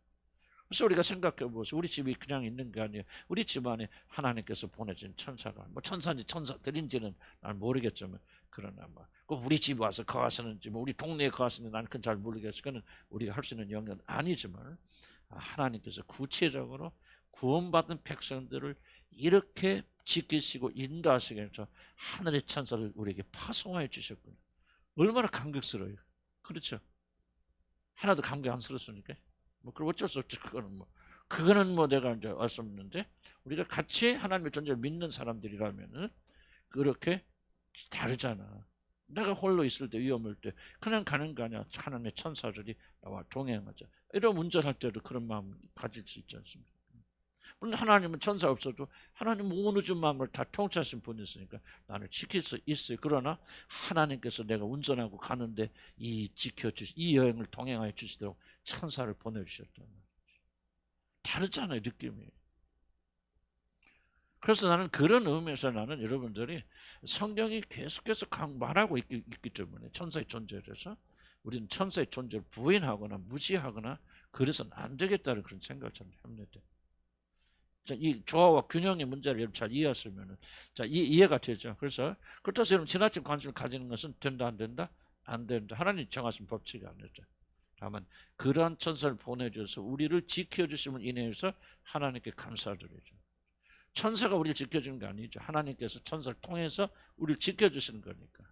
그래서 우리가 생각해 보세요. 우리 집이 그냥 있는 게 아니에요. 우리 집안에 하나님께서 보내준 천사가, 뭐 천사인지 천사들인지는 난 모르겠지만, 그러나 뭐 우리 집 와서 거하시는지, 뭐 우리 동네에 거하시는지 나는 그건 잘 모르겠어요. 그건 우리가 할 수 있는 영역은 아니지만, 하나님께서 구체적으로 구원받은 백성들을 이렇게 지키시고 인도하시기 위해서 하늘의 천사를 우리에게 파송하여 주셨군요. 얼마나 감격스러워요. 그렇죠? 하나도 감격 안 스럽습니까? 뭐 그럼 어쩔 수 없죠. 그거는 뭐 내가 이제 알 수 없는데, 우리가 같이 하나님의 존재를 믿는 사람들이라면은 그렇게 다르잖아. 내가 홀로 있을 때, 위험할 때 그냥 가는 거 아니야. 하나님의 천사들이 나와 동행하자. 이런 운전할 때도 그런 마음 가질 수 있지 않습니까? 물론 하나님은 천사 없어도 하나님은 온 우주 만물을 다 통치하신 분이었으니까 나를 지킬 수 있어요. 그러나 하나님께서 내가 운전하고 가는데 이 여행을 동행하여 주시도록 천사를 보내주셨단 말이죠. 다르잖아요, 느낌이. 그래서 나는 그런 의미에서 나는 여러분들이 성경이 계속해서 말하고 있기 때문에 천사의 존재에 대해서 우리는 천사의 존재를 부인하거나 무시하거나 그래서는 안 되겠다는 그런 생각을 좀 합니다. 자, 이 조화와 균형의 문제를 여러분 잘 이해하시면 자, 이해가 되죠. 그래서 그렇다고 여러분 지나친 관심을 가지는 것은 된다, 안 된다? 안 된다. 하나님 정하신 법칙이 아니죠. 다만 그러한 천사를 보내줘서 우리를 지켜주심을 인해서 하나님께 감사드리죠. 천사가 우리를 지켜주는 게 아니죠. 하나님께서 천사를 통해서 우리를 지켜주시는 거니까.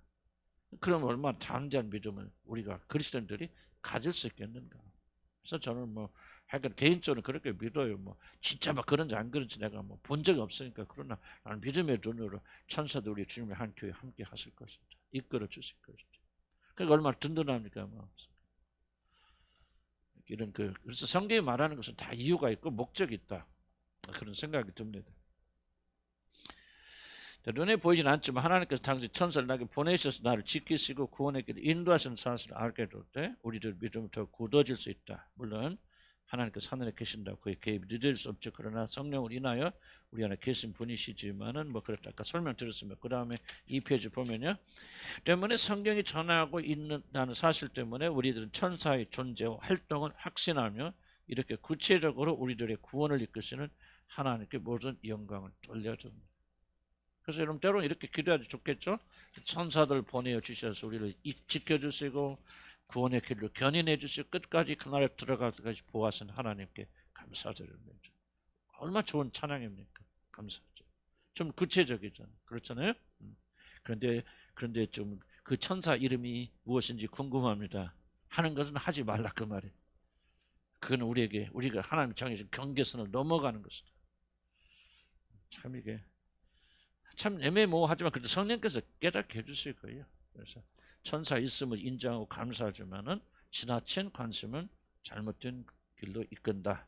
그럼 얼마나 담대한 믿음을 우리가 그리스도인들이 가질 수 있겠는가. 그래서 저는 뭐 하여간 개인적으로 그렇게 믿어요. 뭐 진짜 막 그런지 안 그런지 내가 뭐 본 적이 없으니까. 그러나 나는 믿음의 눈으로 천사도 우리 주님의 한 교회 함께 하실 것이다. 이끌어 주실 것이다. 그러니까 얼마나 든든합니까? 뭐. 이런 그래서 성경이 말하는 것은 다 이유가 있고 목적이 있다. 그런 생각이 듭니다. 눈에 보이진 않지만 하나님께서 당시 천사를 나에게 보내셔서 나를 지키시고 구원의 길을 인도하시는 사실을 알게 될 때 우리들 믿음이 더 굳어질 수 있다. 물론 하나님께서 하늘에 계신다고 그의 개입이 늦을 수 없죠. 그러나 성령을 인하여 우리 안에 계신 분이시지만은 뭐 그렇다. 아까 설명드렸습니다. 그 다음에 이 페이지 보면요. 때문에 성경이 전하고 있는 사실 때문에 우리들은 천사의 존재와 활동을 확신하며 이렇게 구체적으로 우리들의 구원을 이끄시는 하나님께 모든 영광을 돌려줍니다. 그래서 여러분 때로는 이렇게 기도해도 좋겠죠. 천사들 보내어 주셔서 우리를 지켜주시고 구원의 길로 견인해 주시고 끝까지 그날에 들어갈 때까지 보아하신 하나님께 감사드립니다. 얼마나 좋은 찬양입니까? 감사하죠. 좀 구체적이잖아요. 그렇잖아요. 그런데 좀 그 천사 이름이 무엇인지 궁금합니다. 하는 것은 하지 말라 그 말이에요. 그건 우리가 하나님 정해진 경계선을 넘어가는 것이다. 참 이게 참 애매모호하지만 그래도 성령께서 깨닫게 해주실 거예요. 그래서 천사 있음을 인정하고 감사하지만은 지나친 관심은 잘못된 길로 이끈다.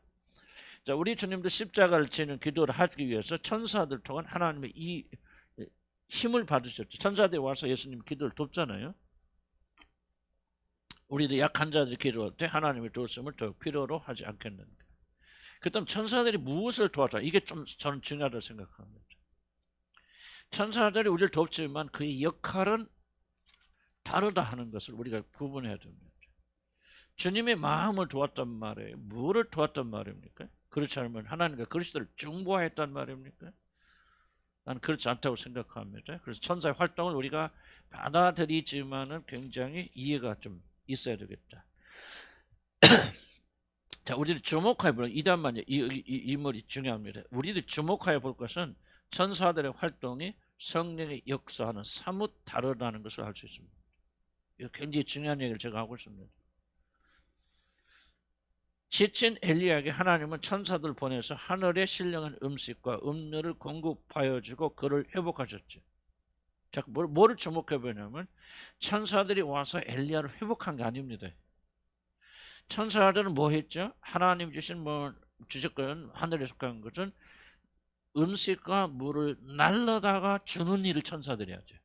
자, 우리 주님도 십자가를 지는 기도를 하기 위해서 천사들 통한 하나님의 이 힘을 받으셨죠. 천사들이 와서 예수님 기도를 돕잖아요. 우리도 약한 자들이 기도할 때 하나님의 도우심을 더 필요로 하지 않겠는가. 그다음 천사들이 무엇을 도왔다. 이게 좀 저는 중요하다고 생각합니다. 천사들이 우리를 돕지만 그의 역할은 다르다 하는 것을 우리가 구분해야 됩니다. 주님의 마음을 도왔단 말이에요. 뭐를 도왔단 말입니까? 그렇지 않으면 하나님과 그리스도를 중보했단 말입니까? 나는 그렇지 않다고 생각합니다. 그래서 천사의 활동을 우리가 받아들이지만은 굉장히 이해가 좀 있어야 되겠다. 자, 우리를 주목해 볼 이 단만 이 말이 중요합니다. 우리를 주목해 볼 것은 천사들의 활동이 성령의 역사와는 사뭇 다르다는 것을 알 수 있습니다. 이거 굉장히 중요한 얘기를 제가 하고 있습니다. 지친 엘리야에게 하나님은 천사들 보내서 하늘에 신령한 음식과 음료를 공급하여 주고 그를 회복하셨죠. 자, 뭐를 주목해 보냐면 천사들이 와서 엘리야를 회복한 게 아닙니다. 천사들은 뭐 했죠? 하나님 주신 주셨건 하늘에 속한 것은 음식과 물을 날라다가 주는 일을 천사들이 하죠.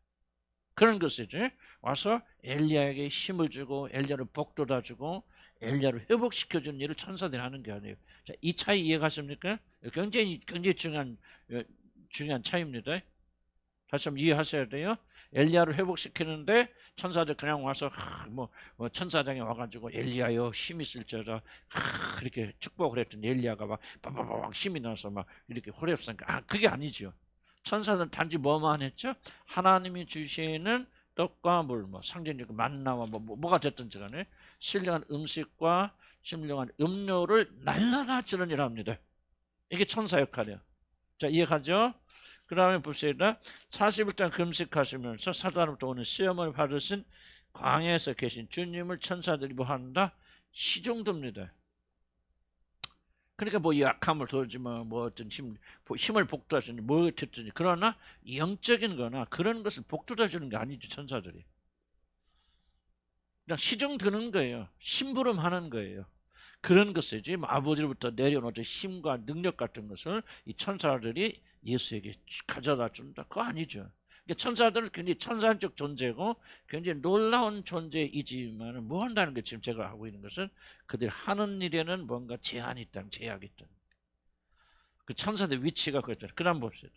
그런 것이지. 와서 엘리야에게 힘을 주고 엘리야를 복돋아주고 엘리야를 회복시켜주는 일을 천사들이 하는 게 아니에요. 자, 이 차이 이해가십니까? 굉장히 중요한 차이입니다. 다시 한번 이해하셔야 돼요. 엘리야를 회복시키는데 천사들 그냥 와서 천사장에 와가지고 엘리야여 힘이 있을지어다 그렇게 축복을 했더니 엘리야가 막 빠바바박 힘이 나서 막 이렇게 호랩하니까 그게 아니죠. 천사들은 단지 뭐만 했죠? 하나님이 주시는 떡과 물, 상징적인 만나와 뭐가 됐든지 간에 신령한 음식과 신령한 음료를 날라다 주는 일을 합니다. 이게 천사 역할이에요. 자, 이해가죠? 그 다음에 봅시다. 40일 동안 금식하시면서 사단으로부터 오는 시험을 받으신 광야에서 계신 주님을 천사들이 뭐한다? 시종듭니다. 그러니까 약함을 도와주면 어떤 힘을 복돋아주니 뭐 됐든지 그러나 영적인 거나 그런 것을 복돋아주는 게 아니죠. 천사들이 그냥 시중 드는 거예요. 심부름하는 거예요. 그런 것이지 아버지로부터 내려오는 힘과 능력 같은 것을 이 천사들이 예수에게 가져다 준다. 그거 아니죠. 천사들은 굉장히 천사적 존재고 굉장히 놀라운 존재이지만 뭐 한다는 게 지금 제가 하고 있는 것은 그들 하는 일에는 뭔가 제한이 있다는 제약이 있다는 그 천사들의 위치가 그렇잖아요. 그 다음 봅시다.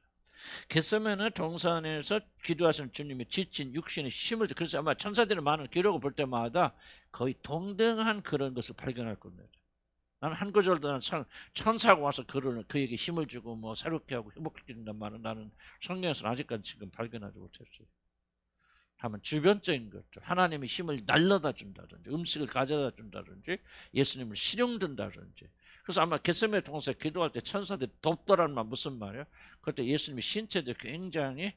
겟세마네 동산에서 기도하시는 주님의 지친 육신의 힘을 그래서 아마 천사들의 많은 기록을 볼 때마다 거의 동등한 그런 것을 발견할 겁니다. 나는 한 구절도 천사가 와서 그에게 힘을 주고 새롭게 하고 회복시킨단 말은 나는 성경에서는 아직까지 지금 발견하지 못했어요. 하면 주변적인 것들 하나님의 힘을 날려다 준다든지 음식을 가져다 준다든지 예수님을 실용든다든지 그래서 아마 겟세마네 동산에 기도할 때 천사들이 돕더라는 말 무슨 말이에요? 그때 예수님의 신체도 굉장히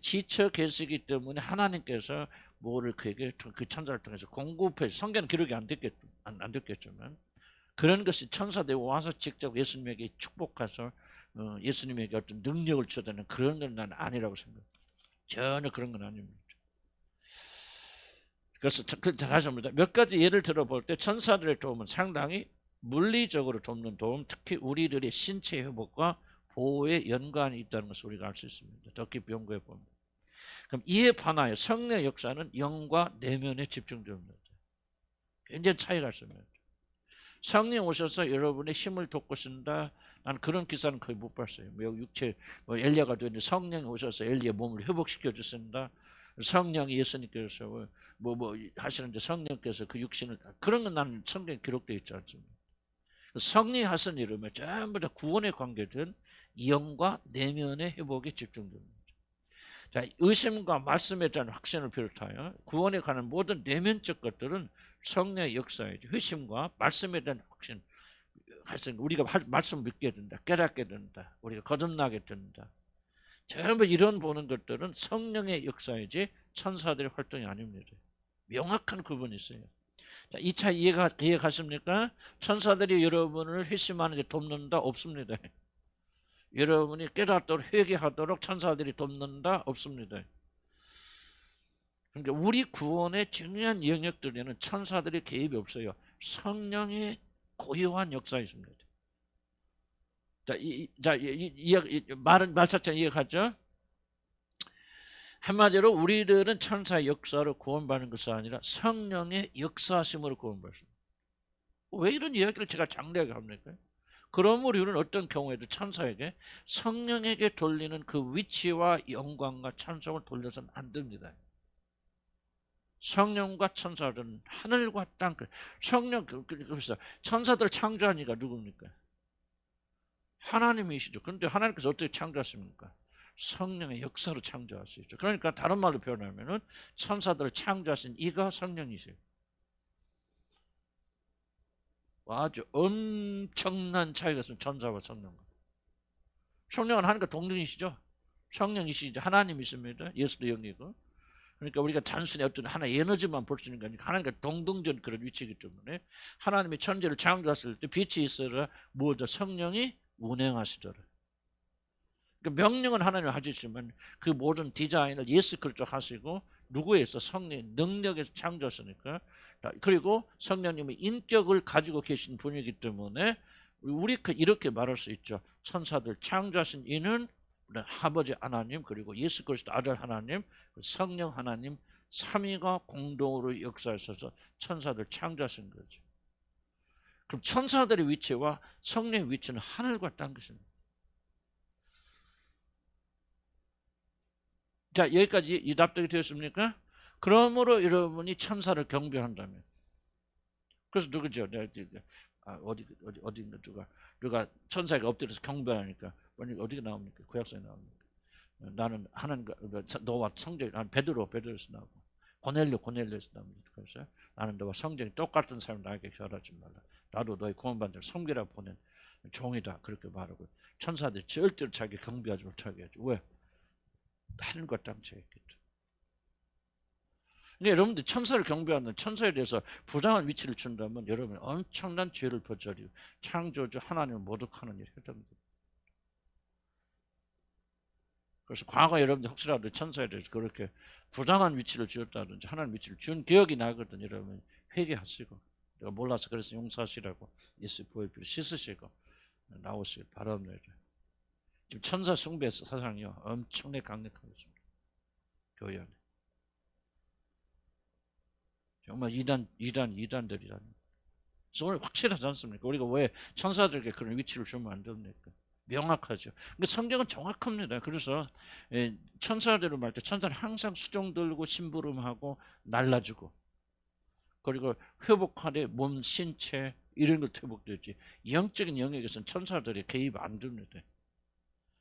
지쳐 계시기 때문에 하나님께서 뭐를 그에게 그 천사를 통해서 공급해 성경은 기록이 안 됐겠지만 그런 것이 천사들이 와서 직접 예수님에게 축복해서 예수님에게 어떤 능력을 주다는 그런 건 난 아니라고 생각해요. 전혀 그런 건 아닙니다. 그래서 다시 합니다. 몇 가지 예를 들어볼 때 천사들의 도움은 상당히 물리적으로 돕는 도움, 특히 우리들의 신체 회복과 보호에 연관이 있다는 것을 우리가 알 수 있습니다. 더 깊이 연구해 보면. 그럼 이에 반하여 성령의 역사는 영과 내면에 집중됩니다. 굉장히 차이가 있습니다. 성령 오셔서 여러분의 힘을 돋구신다. 난 그런 기사는 거의 못 봤어요. 육체 엘리야가 되는데 성령이 오셔서 엘리의 몸을 회복시켜 주신다. 성령이 예수님께서 뭐 하시는데 성령께서 그 육신을 그런 건 나는 성경에 기록되어 있지 않습니다. 성령이 하신 일은 전부 다 구원에 관계된 영과 내면의 회복에 집중됩니다. 자, 의심과 말씀에 대한 확신을 비롯하여 구원에 관한 모든 내면적 것들은 성령의 역사이죠. 회심과 말씀에 대한 확신. 우리가 말씀 믿게 된다. 깨닫게 된다. 우리가 거듭나게 된다. 전부 이런 보는 것들은 성령의 역사이지 천사들의 활동이 아닙니다. 명확한 구분이 있어요. 자, 2차 이해가십니까? 천사들이 여러분을 회심하는 데 돕는다? 없습니다. 여러분이 깨닫도록 회개하도록 천사들이 돕는다? 없습니다. 그러니까 우리 구원의 중요한 영역들에는 천사들의 개입이 없어요. 성령의 고유한 역사가 있습니다. 말 자체는 이해가죠? 한마디로 우리들은 천사의 역사로 구원받는 것이 아니라 성령의 역사심으로 구원받습니다. 왜 이런 이야기를 제가 장대하게 합니까? 그러므로 우리는 어떤 경우에도 천사에게 성령에게 돌리는 그 위치와 영광과 찬송을 돌려서는 안 됩니다. 성령과 천사들은 하늘과 땅, 성령, 그래서 천사들 창조하니까 누굽니까? 하나님이시죠. 그런데 하나님께서 어떻게 창조하십니까? 성령의 역사로 창조하시죠. 그러니까 다른 말로 표현하면은 천사들을 창조하신 이가 성령이세요. 아주 엄청난 차이가 있습니다. 천사와 성령과. 성령은 하나님과 동등이시죠. 성령이시죠. 하나님이십니다. 예수도 영이고. 그러니까 우리가 단순히 어떤 하나의 에너지만 볼 수 있는 게 아니라 하나님과 동등된 그런 위치이기 때문에 하나님이 천지를 창조했을 때 빛이 있어라 무엇 성령이 운행하시더라. 그러니까 명령은 하나님이 하시지만 그 모든 디자인을 예수 그리스도 하시고 누구에서 성령의 능력에서 창조하시니까 그리고 성령님의 인격을 가지고 계신 분이기 때문에 우리 이렇게 말할 수 있죠. 천사들 창조하신 이는 아버지 하나님 그리고 예수 그리스도 아들 하나님 성령 하나님 삼위가 공동으로 역사하셔서 천사들 창조하신 거죠. 그럼 천사들의 위치와 성령의 위치는 하늘과 땅 것입니다. 자, 여기까지 이 납득이 되었습니까? 그러므로 여러분이 천사를 경배한다면 그래서 누구죠? 어디인가 누가 천사가 엎드려서 경배하니까 어디가 나옵니까? 구약성에 나옵니까? 나는 하나님과 너와 성전이 베드로에서 나오고 고넬료에서 나옵니다. 그래서 나는 너와 성전이 똑같은 사람 나에게 절하지 말라. 나도 너의 구원받는 섬기라 보낸 종이다. 그렇게 말하고 천사들이 절대로 자기 경배하지 못하게 하죠. 왜? 하늘과 땅 차이 있겠죠. 근데 여러분들 천사를 경배하는 천사에 대해서 부당한 위치를 준다면 여러분 엄청난 죄를 저지르고 창조주 하나님을 모독하는 일이 해당됩니다. 그래서 과거 여러분들 혹시라도 천사에 대해서 그렇게 부당한 위치를 지었다든지 하나님 위치를 준 기억이 나거든 여러분 회개하시고 내가 몰라서 그래서 용서하시라고 예수 보혈로 씻으시고 나오시길 바랍니다. 지금 천사 숭배 사상이요 엄청나게 강력하고 있습니다. 교회 안에. 정말 이단들이라는. 그래서 오늘 확실하지 않습니까? 우리가 왜 천사들에게 그런 위치를 주면 안 됩니까? 명확하죠. 근데 성경은 정확합니다. 그래서 천사들을 말 때 천사는 항상 수종 들고 심부름하고 날라주고 그리고 회복하되 몸, 신체 이런 것 회복되지 영적인 영역에서는 천사들이 개입 안 됩니다.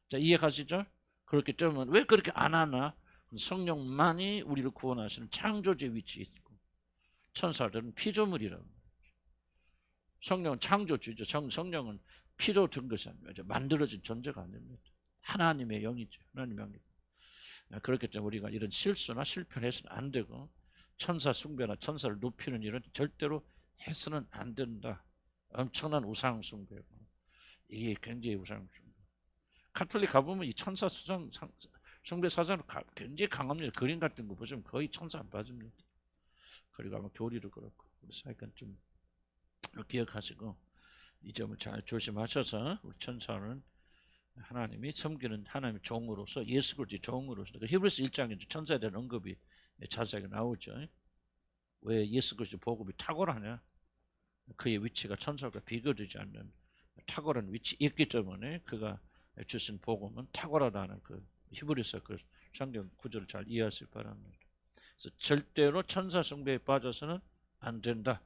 자, 이해가시죠? 그렇기 때문에 왜 그렇게 안 하나? 성령만이 우리를 구원하시는 창조주의 위치에 있고 천사들은 피조물이라고. 성령은 창조주죠. 성령은 피로 든 것이 아닙니다. 만들어진 존재가 아닙니다. 하나님의 영이죠. 하나님의 영이죠. 그렇기 때문에 우리가 이런 실수나 실패를 해서는 안 되고 천사 숭배나 천사를 높이는 일은 절대로 해서는 안 된다. 엄청난 우상 숭배고 이게 굉장히 우상 숭배. 카톨릭 가보면 이 천사 수상 숭배 사상은 굉장히 강합니다. 그림 같은 거 보시면 거의 천사 안 빠집니다. 그리고 아마 교리도 그렇고 그래서 약간 좀 기억하시고 이 점을 잘 조심하셔서 우리 천사는 하나님이 섬기는 하나님의 종으로서 예수 그리스도의 종으로서 그러니까 히브리서 1장에 천사에 대한 언급이 자세하게 나오죠. 왜 예수 그리스도 복음이 탁월하냐? 그의 위치가 천사가 비교되지 않는 탁월한 위치 있기 때문에 그가 주신 복음은 탁월하다는 그 히브리서 그 성경 구절을 잘 이해하시기 바랍니다. 그래서 절대로 천사 숭배에 빠져서는 안 된다.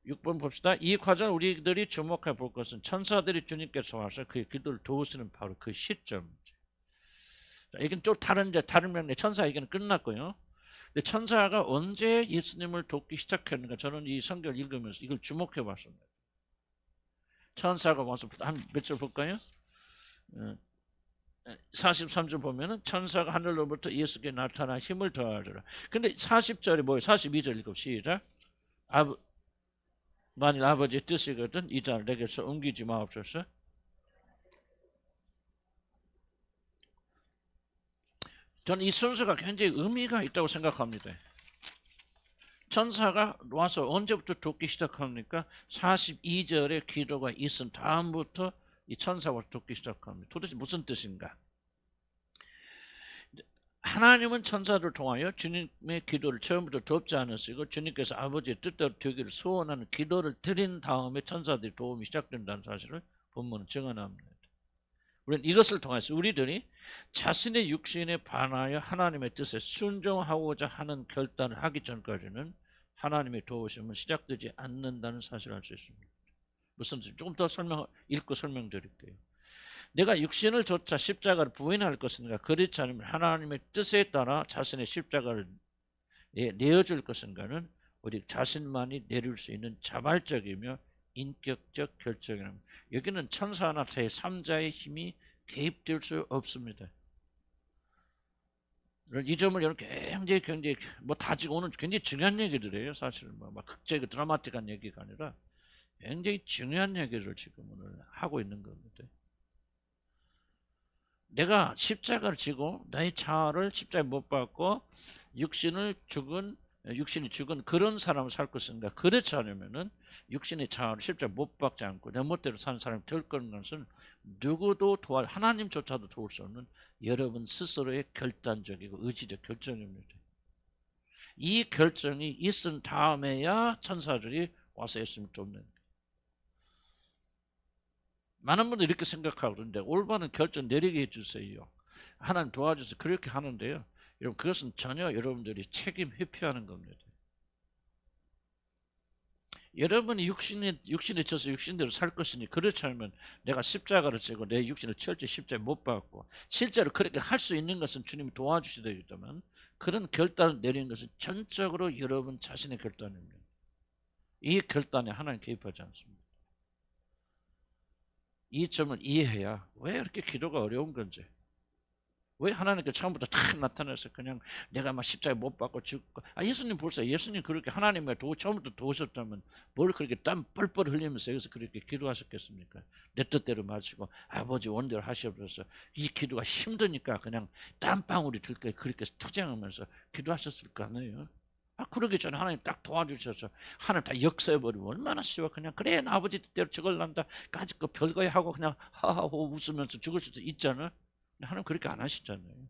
6번 봅시다. 이 과정을 우리들이 주목해 볼 것은 천사들이 주님께서 와서 그의 기도를 도우시는 바로 그 시점이죠. 이건 또 다른 면에 천사 얘기는 끝났고요. 근데 천사가 언제 예수님을 돕기 시작했는가 저는 이 성경을 읽으면서 이걸 주목해 봤습니다. 천사가 와서 한 몇 절 볼까요? 43절 보면은 천사가 하늘로부터 예수께 나타나 힘을 더하더라. 근데 40절이 뭐예요? 42절 읽읍 시작. 만일 아버지의 뜻이거든 이 자를 내게서 옮기지 마옵소서. 저는 이 순서가 굉장히 의미가 있다고 생각합니다. 천사가 와서 언제부터 돕기 시작합니까? 42절에 기도가 있은 다음부터 이 천사가 돕기 시작합니다. 도대체 무슨 뜻인가? 하나님은 천사를 통하여 주님의 기도를 처음부터 돕지 않으시고 주님께서 아버지의 뜻대로 되기를 소원하는 기도를 드린 다음에 천사들이 도움이 시작된다는 사실을 본문은 증언합니다. 우리는 이것을 통해서 우리들이 자신의 육신에 반하여 하나님의 뜻에 순종하고자 하는 결단을 하기 전까지는 하나님의 도우심은 시작되지 않는다는 사실을 알 수 있습니다. 무슨 뜻인지 조금 더 읽고 설명드릴게요. 내가 육신을 조차 십자가를 부인할 것인가 그렇지 않으면 하나님의 뜻에 따라 자신의 십자가를 내어줄 것인가는 우리 자신만이 내릴 수 있는 자발적이며 인격적 결정이랍니다. 여기는 천사나 제3자의 힘이 개입될 수 없습니다. 이 점을 여러분 굉장히 뭐 다지고 오는 굉장히 중요한 얘기들이에요. 사실은 막 극적이고 드라마틱한 얘기가 아니라 굉장히 중요한 얘기를 지금 오늘 하고 있는 겁니다. 내가 십자가를 지고 나의 자아를 십자가에 못 박고 육신이 죽은 그런 사람을 살 것인가? 그렇지 않으면은 육신의 자아를 십자가에 못 박지 않고 내 멋대로 사는 사람이 될 것은 누구도 하나님조차도 도울 수 없는 여러분 스스로의 결단적이고 의지적 결정입니다. 이 결정이 있은 다음에야 천사들이 와서 예수님을 돕는 거예요. 많은 분들이 이렇게 생각하고 그러는데 올바른 결정 내리게 해주세요. 하나님 도와주세요. 그렇게 하는데요. 여러분 그것은 전혀 여러분들이 책임 회피하는 겁니다. 여러분이 육신에 져서 육신대로 살 것이니 그렇지 않으면 내가 십자가를 지고 내 육신을 철저히 십자가에 못 박고 실제로 그렇게 할 수 있는 것은 주님이 도와주시되 있다면 그런 결단을 내리는 것은 전적으로 여러분 자신의 결단입니다. 이 결단에 하나님 개입하지 않습니다. 이 점을 이해해야 왜 이렇게 기도가 어려운 건지 왜 하나님께 처음부터 딱 나타나서 그냥 내가 막 십자가에 못 박고 죽고 예수님 보세요. 예수님 그렇게 하나님의 처음부터 도우셨다면 뭘 그렇게 땀 뻘뻘 흘리면서 여기서 그렇게 기도하셨겠습니까? 내 뜻대로 마시고 아버지 원대로 하시옵소서. 이 기도가 힘드니까 그냥 땀방울이 들 때 그렇게 투쟁하면서 기도하셨을 거 아니에요? 그러기 전에 하나님 딱 도와주셔서 하나님 다 역사해버리면 얼마나 쉬워. 그냥 그래 나 아버지 뜻대로 죽을란다 까짓 거 별거에 하고 그냥 하하호 웃으면서 죽을 수도 있잖아. 하나님 그렇게 안 하시잖아요.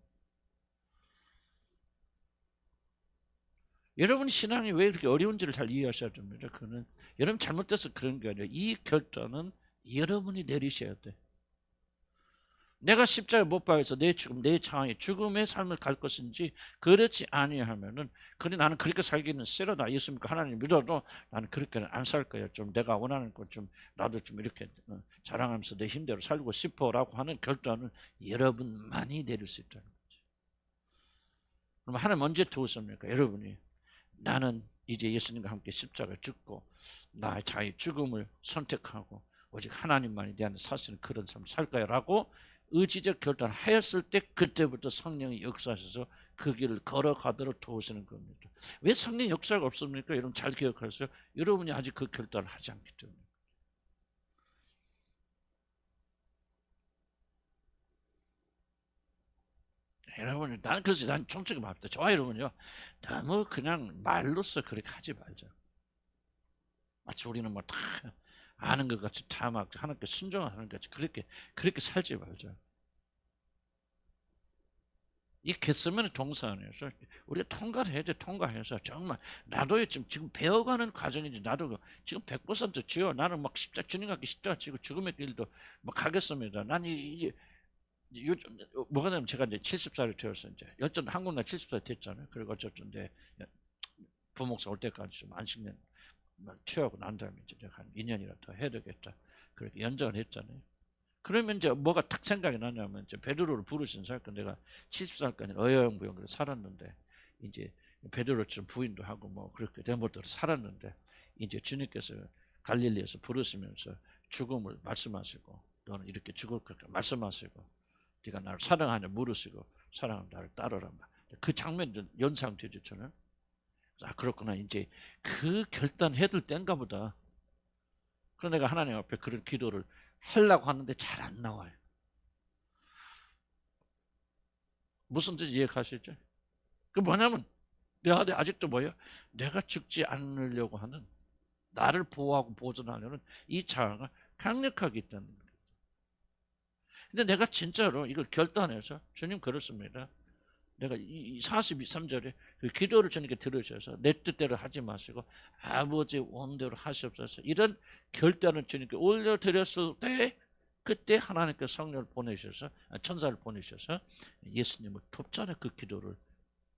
여러분 신앙이 왜 이렇게 어려운지를 잘 이해하셔야 됩니다. 그는 여러분 잘못돼서 그런 게 아니라 이 결단은 여러분이 내리셔야 돼. 내가 십자가에 못 박아서 내 장의 죽음의 삶을 갈 것인지 그렇지 아니하면은 그래 나는 그렇게 살기는 싫어다. 예수님과 하나님 믿어도 나는 그렇게는 안 살 거야. 좀 내가 원하는 것 좀 나도 좀 이렇게 자랑하면서 내 힘대로 살고 싶어라고 하는 결단을 여러분만이 내릴 수 있다는 거죠. 그럼 하나님 언제 도우십니까? 여러분이 나는 이제 예수님과 함께 십자가에 죽고 나의 자의 죽음을 선택하고 오직 하나님만이 내 안에 사시는 그런 삶을 살 거야라고 의지적 결단을 하였을 때 그때부터 성령이 역사하셔서 그 길을 걸어가도록 도우시는 겁니다. 왜 성령 역사가 없습니까? 여러분 잘 기억하세요. 여러분이 아직 그 결단을 하지 않기 때문에. 여러분, 나는 그래서 난 총적인 마음입니다. 저와 여러분요, 너무 그냥 말로써 그렇게 하지 말자. 마치 우리는 뭐 다 아는 것 같이 다 막 하나님께 순종하는 것 같이 그렇게 살지 말자. 이 겟세마네 동산 안에서 우리가 통과를 해야 돼. 통과해서 정말 나도 지금 배워가는 과정이지. 나도 지금 100% 지요. 나는 막 주님 같게 십자가 지고 죽음의 길도 막 가겠습니다. 난 이게 요즘 뭐가 되면 제가 이제 70살이 되어서 이제 여전 한국 날 70살 됐잖아요. 그리고 어쨌든 이제 부목사 올 때까지 좀 안식년 취하고 난 다음에 이제 한 2년이라도 더 해야 되겠다. 그렇게 연장을 했잖아요. 그러면 이제 뭐가 딱 생각이 나냐면 이제 베드로를 부르신 사건 내가 70살까지 어영부영 살았는데 이제 베드로처럼 부인도 하고 뭐 그렇게 된것대로 살았는데 이제 주님께서 갈릴리에서 부르시면서 죽음을 말씀하시고 너는 이렇게 죽을 거니까 말씀하시고 네가 나를 사랑하냐 물으시고 사랑하면 나를 따르라. 그 장면 연상되죠 저는. 아 그렇구나 이제 그 결단해야 될 때인가 보다. 그래서 내가 하나님 앞에 그런 기도를 하려고 하는데 잘 안 나와요. 무슨 뜻 이해하시죠? 그 뭐냐면 내가 아직도 뭐예요? 내가 죽지 않으려고 하는 나를 보호하고 보존하려는 이 자아가 강력하게 있다는 거예요. 근데 내가 진짜로 이걸 결단해서 주님 그렇습니다. 내가 이 42~43절에 그 기도를 주님께 들으셔서 내 뜻대로 하지 마시고 아버지 원대로 하시옵소서 이런 결단을 주님께 올려드렸을 때 그때 하나님께 성령을 보내셔서 천사를 보내셔서 예수님을 돕잖아요. 그 기도를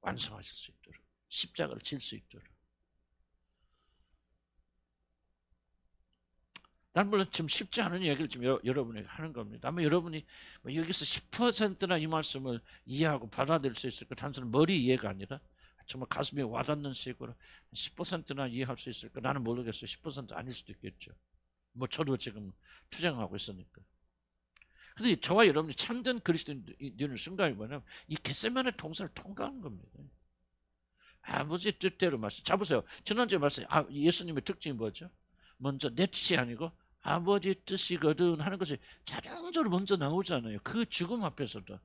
완성하실 수 있도록 십자가를 질 수 있도록. 난 물론 지금 쉽지 않은 얘기를 지금 여러분에게 하는 겁니다. 아마 여러분이 여기서 10%나 이 말씀을 이해하고 받아들일 수 있을까? 단순히 머리 이해가 아니라 정말 가슴에 와닿는 식으로 10%나 이해할 수 있을까? 나는 모르겠어요. 10% 아닐 수도 있겠죠. 뭐 저도 지금 투쟁하고 있으니까. 근데 저와 여러분이 참된 그리스도인의 순간이 뭐냐면 이 겟세마네 동산을 통과하는 겁니다. 아버지 뜻대로 말씀. 잡으세요. 지난주에 말씀. 예수님의 특징이 뭐죠? 먼저 내 뜻이 아니고 아버지 뜻이거든 하는 것이 자연적으로 먼저 나오잖아요. 그 죽음 앞에서도.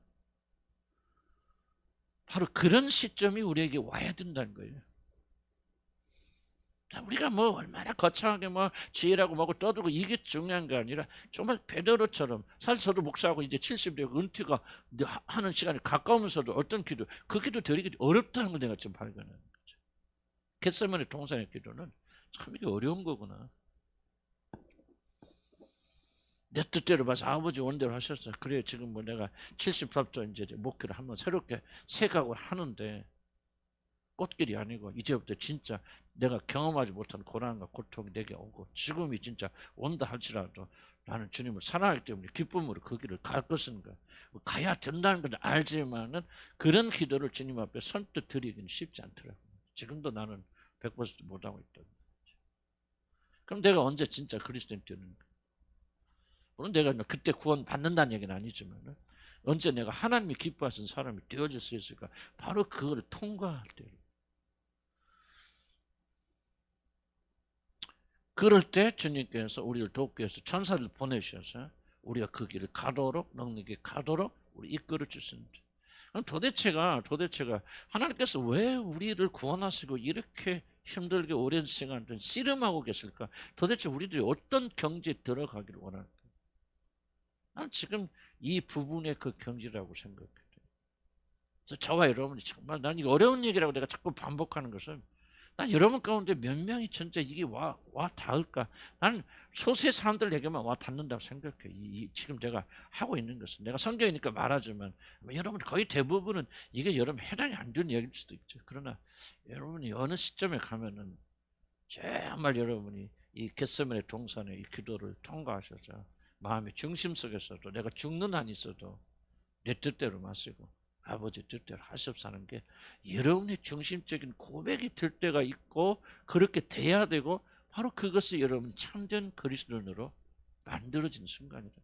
바로 그런 시점이 우리에게 와야 된다는 거예요. 우리가 뭐 얼마나 거창하게 뭐 지혜라고 뭐고 떠들고 이게 중요한 게 아니라 정말 베드로처럼 사실 저도 목사하고 이제 70이 되고 은퇴가 하는 시간이 가까우면서도 어떤 기도 그 기도 드리기 어렵다는 걸 내가 지금 발견하는 거죠. 겟세마네 동산의 기도는 참 이게 어려운 거구나. 내 뜻대로 봐서 아버지 원대로 하셨어. 그래 지금 뭐 내가 73조 이제 목표를 한번 새롭게 생각을 하는데 꽃길이 아니고 이제부터 진짜 내가 경험하지 못한 고난과 고통이 내게 오고 죽음이 진짜 온다 할지라도 나는 주님을 사랑하기 때문에 기쁨으로 그 길을 갈 것인가 가야 된다는 걸 알지만은 그런 기도를 주님 앞에 선뜻 드리기는 쉽지 않더라고요. 지금도 나는 100% 못하고 있다. 그럼 내가 언제 진짜 그리스도인 되는가? 물론 내가 그때 구원 받는다는 얘기는 아니지만 언제 내가 하나님이 기뻐하시는 사람이 되어질 수 있을까? 바로 그걸 통과할 때로. 그럴 때 주님께서 우리를 돕기 위해서 천사를 보내셔서 우리가 그 길을 가도록 넉넉히 가도록 우리 이끌어 주십니다. 그럼 도대체가 하나님께서 왜 우리를 구원하시고 이렇게 힘들게 오랜 시간 동안 씨름하고 계실까? 도대체 우리들이 어떤 경지에 들어가기를 원할까? 난 지금 이 부분의 그 경지라고 생각해요. 그래서 저와 여러분이 정말 난 이거 어려운 얘기라고 내가 자꾸 반복하는 것은 난 여러분 가운데 몇 명이 진짜 이게 와 닿을까? 나는 소수의 사람들에게만 와 닿는다고 생각해. 지금 제가 하고 있는 것은 내가 성경이니까 말하지만 여러분 거의 대부분은 이게 여러분 해당이 안 되는 얘기일 수도 있죠. 그러나 여러분이 어느 시점에 가면은 정말 여러분이 이 겟세마네 동산의 이 기도를 통과하셔서 마음의 중심 속에서도 내가 죽는 한이 있어도 내 뜻대로 마시고 아버지 뜻대로 하시옵소서 하는 게 여러분의 중심적인 고백이 될 때가 있고 그렇게 돼야 되고 바로 그것이 여러분 참된 그리스도인으로 만들어진 순간이다.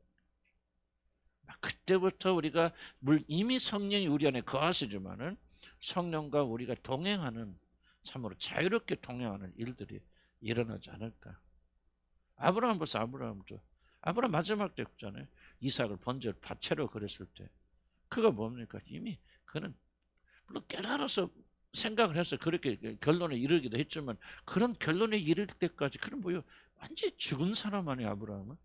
그때부터 우리가 이미 성령이 우리 안에 거하시지만은 성령과 우리가 동행하는 참으로 자유롭게 동행하는 일들이 일어나지 않을까. 아브라함 벌써 아브라함 마지막 때 있잖아요. 이삭을 번제로 바채로 그랬을 때 그가 뭡니까? 이미 그는 물론 깨달아서 생각을 해서 그렇게 결론에 이르기도 했지만 그런 결론에 이를 때까지 그는 뭐요? 완전히 죽은 사람 아니에요, 아브라함은.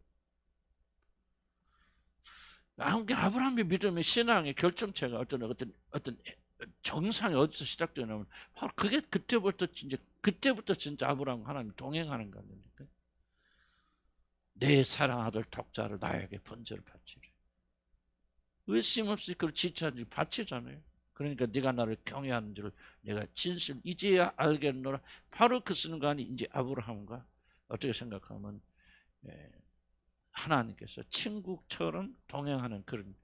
아브라함의 믿음의 신앙의 결정체가 어떤 정상이 어디서 시작되냐면 바로 그게 그때부터 진짜 아브라함과 하나님 동행하는 거니까. 내 사랑 아들 독자를 나에게 번제를 바치리. 의심 없이 그걸 지체하지 바치잖아요. 그러니까 네가 나를 경외하는 줄 내가 진실 이제야 알겠노라. 바로 그 순간이 이제 아브라함과 어떻게 생각하면 하나님께서 친구처럼 동행하는 그런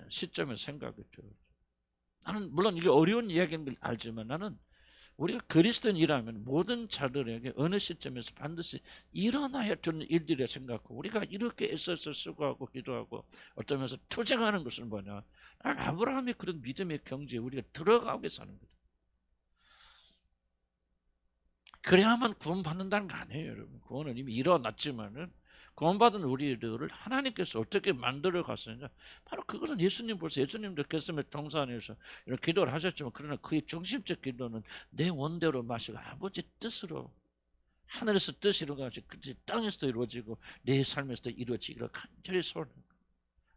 시점에서 생각이 들어요. 나는 물론 이게 어려운 이야기인 걸 알지만 나는 우리가 그리스도인이라면 모든 자들에게 어느 시점에서 반드시 일어나야 되는 일들이라 생각하고 우리가 이렇게 애써서 수고하고 기도하고 어떤 면에서 투쟁하는 것은 뭐냐? 나는 아브라함의 그런 믿음의 경지에 우리가 들어가게 사는 거다. 그래야만 구원받는다는 거 아니에요, 여러분. 구원은 이미 일어났지만은 구원받은 우리들을 하나님께서 어떻게 만들어 갔느냐? 바로 그것은 예수님 벌써 예수님도 겟세마네 동산에서 이런 기도를 하셨지만 그러나 그의 중심적 기도는 내 원대로 마시고 아버지 뜻으로 하늘에서 뜻이 이루어가지고 땅에서도 이루어지고 내 삶에서도 이루어지기를 간절히 소원해요.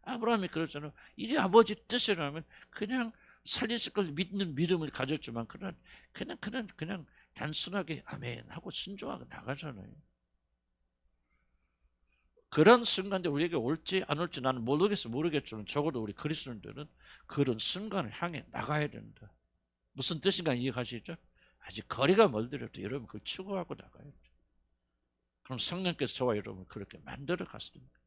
아브라함이 그랬잖아요. 이게 아버지 뜻이라면 그냥 살리실 걸 믿는 믿음을 가졌지만 그냥 단순하게 아멘 하고 순종하고 나가잖아요. 그런 순간에 우리에게 올지 안 올지 나는 모르겠지만 적어도 우리 그리스도인들은 그런 순간을 향해 나가야 된다. 무슨 뜻인가 이해가시죠? 아직 거리가 멀더라도 여러분 그걸 추구하고 나가야죠. 그럼 성령께서 저와 여러분을 그렇게 만들어 갔습니다.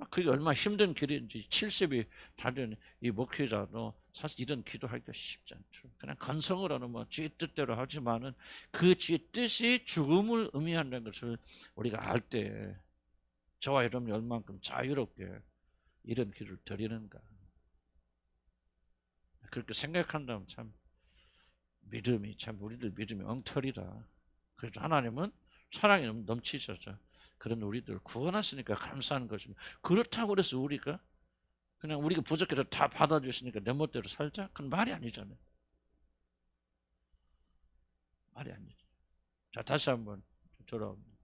그게 얼마나 힘든 길인지 70이 다 된 이 목회자도 사실 이런 기도하기가 쉽지 않죠. 그냥 건성으로는 뭐 주의 뜻대로 하지만은 그 주의 뜻이 죽음을 의미한다는 것을 우리가 알 때 저와 여러분이 얼만큼 자유롭게 이런 기도를 드리는가. 그렇게 생각한다면 참 우리들 믿음이 엉터리다. 그래도 하나님은 사랑이 넘치셔서 그런 우리들을 구원하시니까 감사하는 것입니다. 그렇다고 해서 우리가 부족해도 다 받아주시니까 내 멋대로 살자? 그건 말이 아니잖아요. 말이 아니죠. 자, 다시 한번 돌아옵니다.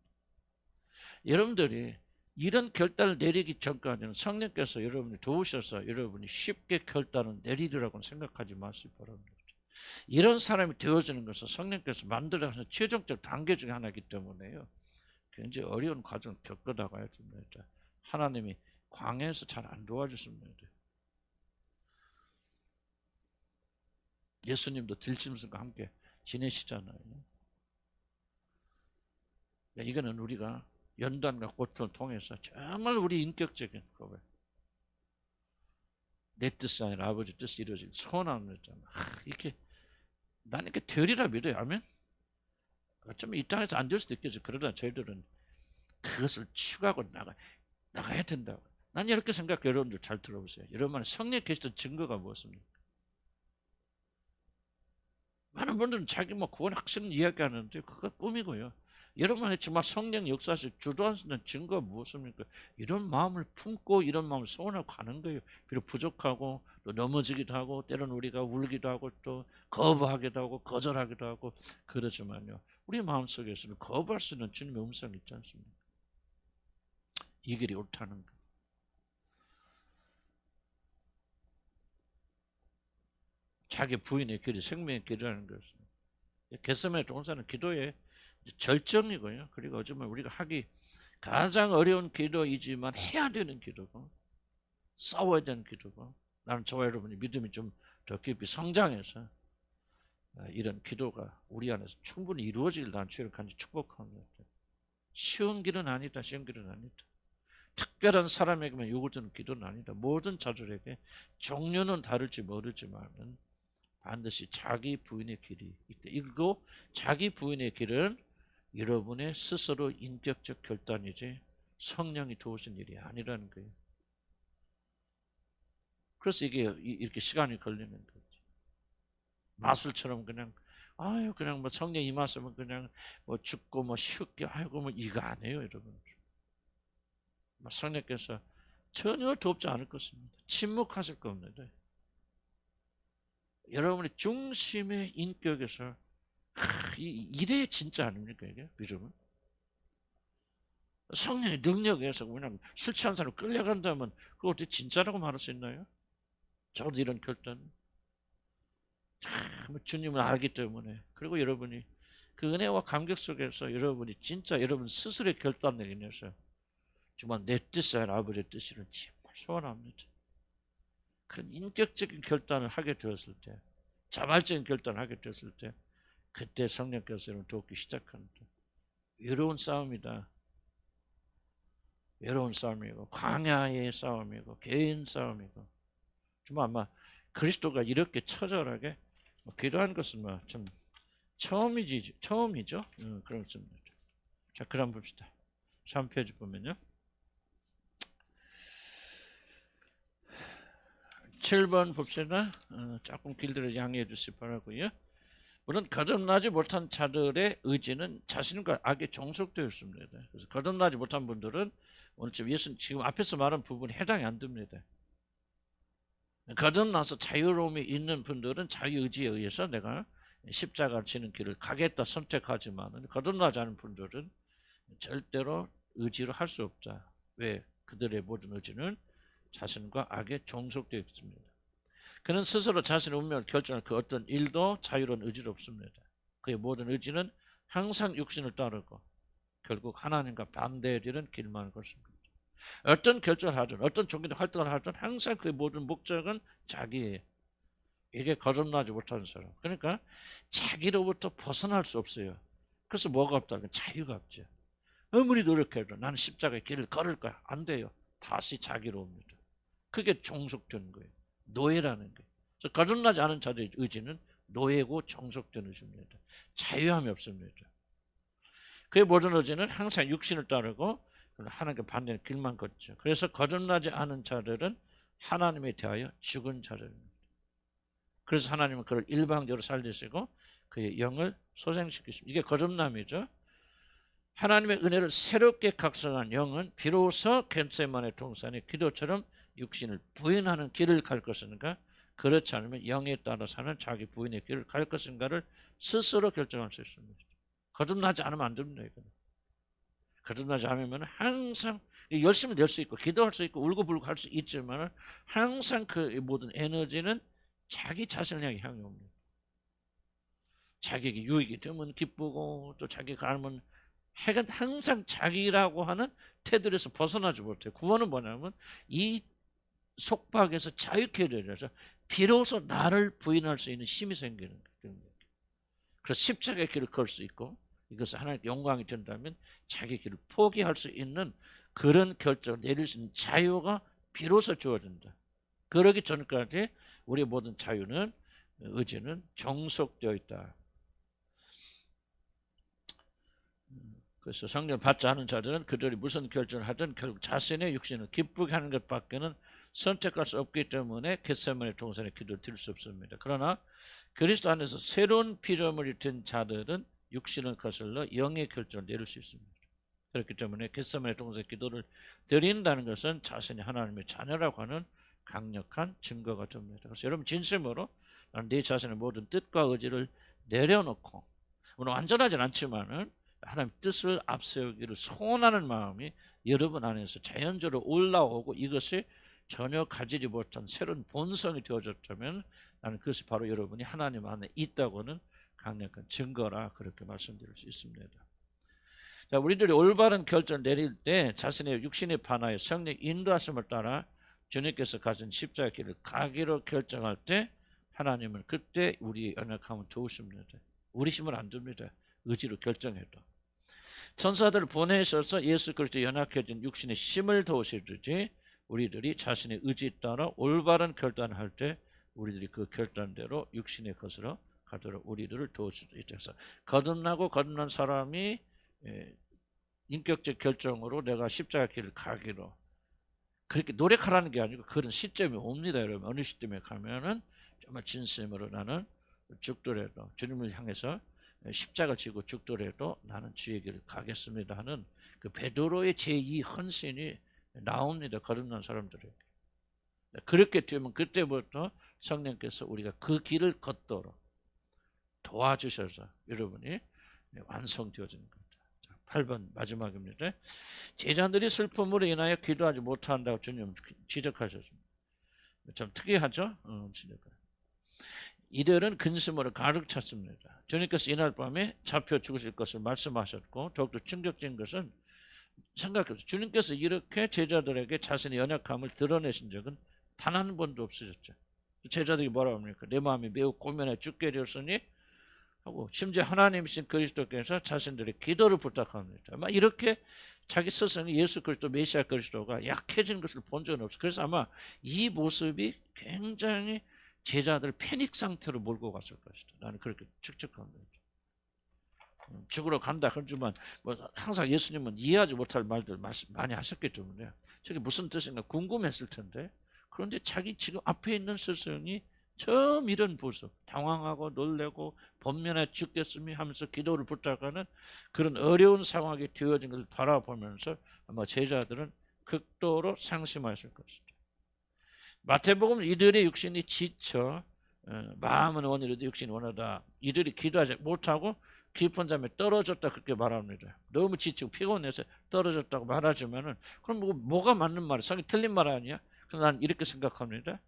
여러분들이 이런 결단을 내리기 전까지는 성령께서 여러분이 도우셔서 여러분이 쉽게 결단을 내리리라고는 생각하지 마시기 바랍니다. 이런 사람이 되어지는 것은 성령께서 만들어가는 최종적 단계 중에 하나이기 때문에요. 굉장히 어려운 과정을 겪어 나가야 됩니다. 하나님이 광야에서 잘 안 도와주십니다. 예수님도 들짐승과 함께 지내시잖아요. 이거는 우리가 연단과 고통을 통해서 정말 우리 인격적인 고백, 내 뜻이 아니라 아버지 뜻이 이루어지길 소원하는 거잖아. 이렇게 나는 이렇게 되리라 믿어요. 아멘. 어쩌면 이 땅에서 안 될 수도 있겠죠. 그러나 저희들은 그것을 추구하고 나가야 된다고. 난 이렇게 생각해요. 여러분들 잘 들어보세요. 여러분은 성령에 계시던 증거가 무엇입니까? 많은 분들은 자기 구원 확신 이야기하는데 그거 꿈이고요. 여러분이 정말 성령 역사에서 주도하시는 증거가 무엇입니까? 이런 마음을 품고 이런 마음을 소원하고 가는 거예요. 비록 부족하고 또 넘어지기도 하고 때로는 우리가 울기도 하고 또 거부하기도 하고 거절하기도 하고 그러지만요. 우리 마음속에서는 거부할 수 있는 주님의 음성이 있지 않습니까? 이 길이 옳다는 거. 자기 부인의 길이 생명의 길이라는 것은 겟세마네 동산은 기도의 절정이고요. 그리고 어쩌면 우리가 하기 가장 어려운 기도이지만 해야 되는 기도고 싸워야 되는 기도고 나는 저와 여러분이 믿음이 좀 더 깊이 성장해서 이런 기도가 우리 안에서 충분히 이루어지길 난 주를 간절히 축복합니다. 쉬운 길은 아니다. 쉬운 길은 아니다. 특별한 사람에게만 요구되는 기도는 아니다. 모든 자들에게 종류는 다를지 모르지만은 반드시 자기 부인의 길이 있다. 이거 자기 부인의 길은 여러분의 스스로 인격적 결단이지 성령이 도우신 일이 아니라는 거예요. 그래서 이게 이렇게 시간이 걸리는 거지. 마술처럼 그냥 성령 임하시면 그냥 죽고 쉽게 이거 아니에요, 여러분. 성령께서 전혀 돕지 않을 것입니다. 침묵하실 겁니다. 여러분의 중심의 인격에서 이래 진짜 아닙니까 이게 믿음은? 성령의 능력에서 그냥 술 취한 사람 끌려간다면 그거 어떻게 진짜라고 말할 수 있나요? 저도 이런 결단 참 주님을 알기 때문에 그리고 여러분이 그 은혜와 감격 속에서 여러분이 진짜 여러분 스스로의 결단을 인해서 정말 내 뜻이 아니라 아버지의 뜻이를 정말 소원합니다. 그런 인격적인 결단을 하게 되었을 때 자발적인 결단을 하게 되었을 때 그때 성령께서 여러분 돕기 시작합니다. 외로운 싸움이다. 외로운 싸움이고 광야의 싸움이고 개인 싸움이고 정말 아마 그리스도가 이렇게 처절하게 기도한 것은 좀 처음이죠. 그렇습니다. 자, 그럼 봅시다. 3페이지 보면요. 7번 봅시다. 조금 길들여 양해해 주시기 바라고요. 물론 거듭나지 못한 자들의 의지는 자신과 악에 종속되어 있습니다. 그래서 거듭나지 못한 분들은 오늘 지금 앞에서 말한 부분에 해당이 안 됩니다. 거듭나서 자유로움이 있는 분들은 자유의지에 의해서 내가 십자가를 지는 길을 가겠다 선택하지만 거듭나지 않은 분들은 절대로 의지로 할 수 없다. 왜? 그들의 모든 의지는 자신과 악에 종속되어 있습니다. 그는 스스로 자신의 운명을 결정할 그 어떤 일도 자유로운 의지로 없습니다. 그의 모든 의지는 항상 육신을 따르고 결국 하나님과 반대되는 길만 걷습니다. 어떤 결정을 하든 어떤 종교적 활동을 하든 항상 그의 모든 목적은 자기예요. 이게 거듭나지 못하는 사람. 그러니까 자기로부터 벗어날 수 없어요. 그래서 뭐가 없다? 자유가 없죠. 아무리 노력해도 나는 십자가의 길을 걸을 거야. 안 돼요. 다시 자기로 옵니다. 그게 종속되는 거예요. 노예라는 거예요. 그래서 거듭나지 않은 자들의 의지는 노예고 종속된 의지입니다. 자유함이 없습니다. 그의 모든 의지는 항상 육신을 따르고 하나님께 반대는 길만 걷죠. 그래서 거듭나지 않은 자들은 하나님에 대하여 죽은 자들입니다. 그래서 하나님은 그를 일방적으로 살리시고 그의 영을 소생시키십니다. 이게 거듭남이죠. 하나님의 은혜를 새롭게 각성한 영은 비로소 겟세마네 동산의 기도처럼 육신을 부인하는 길을 갈 것인가 그렇지 않으면 영에 따라 사는 자기 부인의 길을 갈 것인가를 스스로 결정할 수 있습니다. 거듭나지 않으면 안 됩니다. 이거는. 거듭나지 않으면 항상 열심히 낼 수 있고 기도할 수 있고 울고불고 할 수 있지만 항상 그 모든 에너지는 자기 자신을 향해 옵니다. 자기에게 유익이 되면 기쁘고 또 자기가 알면 해가 항상 자기라고 하는 테두리에서 벗어나지 못해요. 구원은 뭐냐면 이 속박에서 자유케 되려서 비로소 나를 부인할 수 있는 힘이 생기는 거예요. 그래서 십자가의 길을 걸 수 있고 이것은 하나님께 영광이 된다면 자기 길을 포기할 수 있는 그런 결정을 내릴 수 있는 자유가 비로소 주어진다. 그러기 전까지 우리의 모든 자유는 의지는 종속되어 있다. 그래서 성령 받지 않은 자들은 그들이 무슨 결정을 하든 결국 자신의 육신을 기쁘게 하는 것밖에는 선택할 수 없기 때문에 겟세마네 동산의 기도를 드릴 수 없습니다. 그러나 그리스도 안에서 새로운 피조물이 된 자들은 육신을 거슬러 영의 결정을 내릴 수 있습니다. 그렇기 때문에 겟세마네 동산의 기도를 드린다는 것은 자신이 하나님의 자녀라고 하는 강력한 증거가 됩니다. 그래서 여러분 진심으로 내 자신의 모든 뜻과 의지를 내려놓고 물론 완전하진 않지만은 하나님 뜻을 앞세우기를 소원하는 마음이 여러분 안에서 자연적으로 올라오고 이것이 전혀 가지지 못한 새로운 본성이 되어졌다면 나는 그것이 바로 여러분이 하나님 안에 있다고는 강력한 증거라 그렇게 말씀드릴 수 있습니다. 자, 우리들이 올바른 결정을 내릴 때 자신의 육신에 반하여 성령 인도하심을 따라 주님께서 가진 십자가의 길을 가기로 결정할 때 하나님은 그때 우리의 연약함을 도우십니다. 우리 힘은 안 됩니다. 의지로 결정해도. 천사들을 보내셔서 예수 그리스도 연약해진 육신의 힘을 도우시듯이 우리들이 자신의 의지에 따라 올바른 결단을 할 때 우리들이 그 결단대로 육신의 것으로 가도록 우리들을 도우시도 있죠. 그래서 거듭난 사람이 인격적 결정으로 내가 십자가 길을 가기로 그렇게 노력하라는 게 아니고 그런 시점이 옵니다. 여러분 어느 시점에 가면은 정말 진심으로 나는 죽더라도 주님을 향해서 십자가를 지고 죽더라도 나는 주의 길을 가겠습니다 하는 그 베드로의 제2 헌신이 나옵니다. 거듭난 사람들에게. 그렇게 되면 그때부터 성령께서 우리가 그 길을 걷도록 도와주셔서 여러분이 완성되어지는 겁니다. 8번 마지막입니다. 제자들이 슬픔으로 인하여 기도하지 못한다고 주님 지적하셨습니다. 참 특이하죠? 이들은 근심으로 가득 찼습니다. 주님께서 이날 밤에 잡혀 죽으실 것을 말씀하셨고 더욱더 충격적인 것은 생각해보세요. 주님께서 이렇게 제자들에게 자신의 연약함을 드러내신 적은 단 한 번도 없으셨죠. 제자들이 뭐라고 합니까? 내 마음이 매우 고민해 죽게 되었으니 하고 심지어 하나님이신 그리스도께서 자신들의 기도를 부탁합니다. 막 이렇게 자기 스승이 예수 그리스도 메시아 그리스도가 약해진 것을 본 적은 없어요. 그래서 아마 이 모습이 굉장히 제자들 패닉 상태로 몰고 갔을 것이다. 나는 그렇게 추측합니다. 죽으러 간다 그러지만 뭐 항상 예수님은 이해하지 못할 말들 말씀 많이 하셨기 때문에 저게 무슨 뜻인가 궁금했을 텐데 그런데 자기 지금 앞에 있는 스승이 처음 이런 모습 당황하고 놀래고 번면에 죽겠으니 하면서 기도를 부탁하는 그런 어려운 상황이 되어진 것을 바라보면서 아마 제자들은 극도로 상심하였을 것이다. 마태복음 이들의 육신이 지쳐 마음은 원이라도 육신이 원하다. 이들이 기도하지 못하고 깊은 잠에 떨어졌다 그렇게 말합니다. 너무 지치고 피곤해서 떨어졌다고 말하지만은 그럼 뭐가 맞는 말이야? 성이 틀린 말 아니야? 그래서 난 이렇게 생각합니다.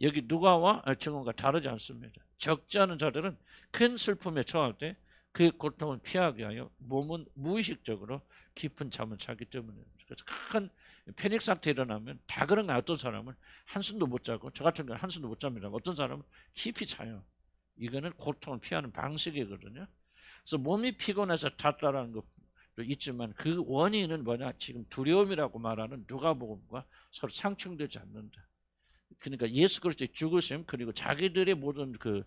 여기 누가와 증언과 다르지 않습니다. 적지 않은 자들은 큰 슬픔에 처할 때 그 고통을 피하기 위하여 몸은 무의식적으로 깊은 잠을 자기 때문입니다. 그래서 큰 패닉 상태 일어나면 다 그런 거야. 어떤 사람은 한숨도 못 자고 저 같은 경우는 한숨도 못 잡니다. 어떤 사람은 깊이 자요. 이거는 고통을 피하는 방식이거든요. 그래서 몸이 피곤해서 잤다라는 것도 있지만 그 원인은 뭐냐? 지금 두려움이라고 말하는 누가복음과 서로 상충되지 않는다. 그러니까 예수 그리스도의 죽으심 그리고 자기들의 모든 그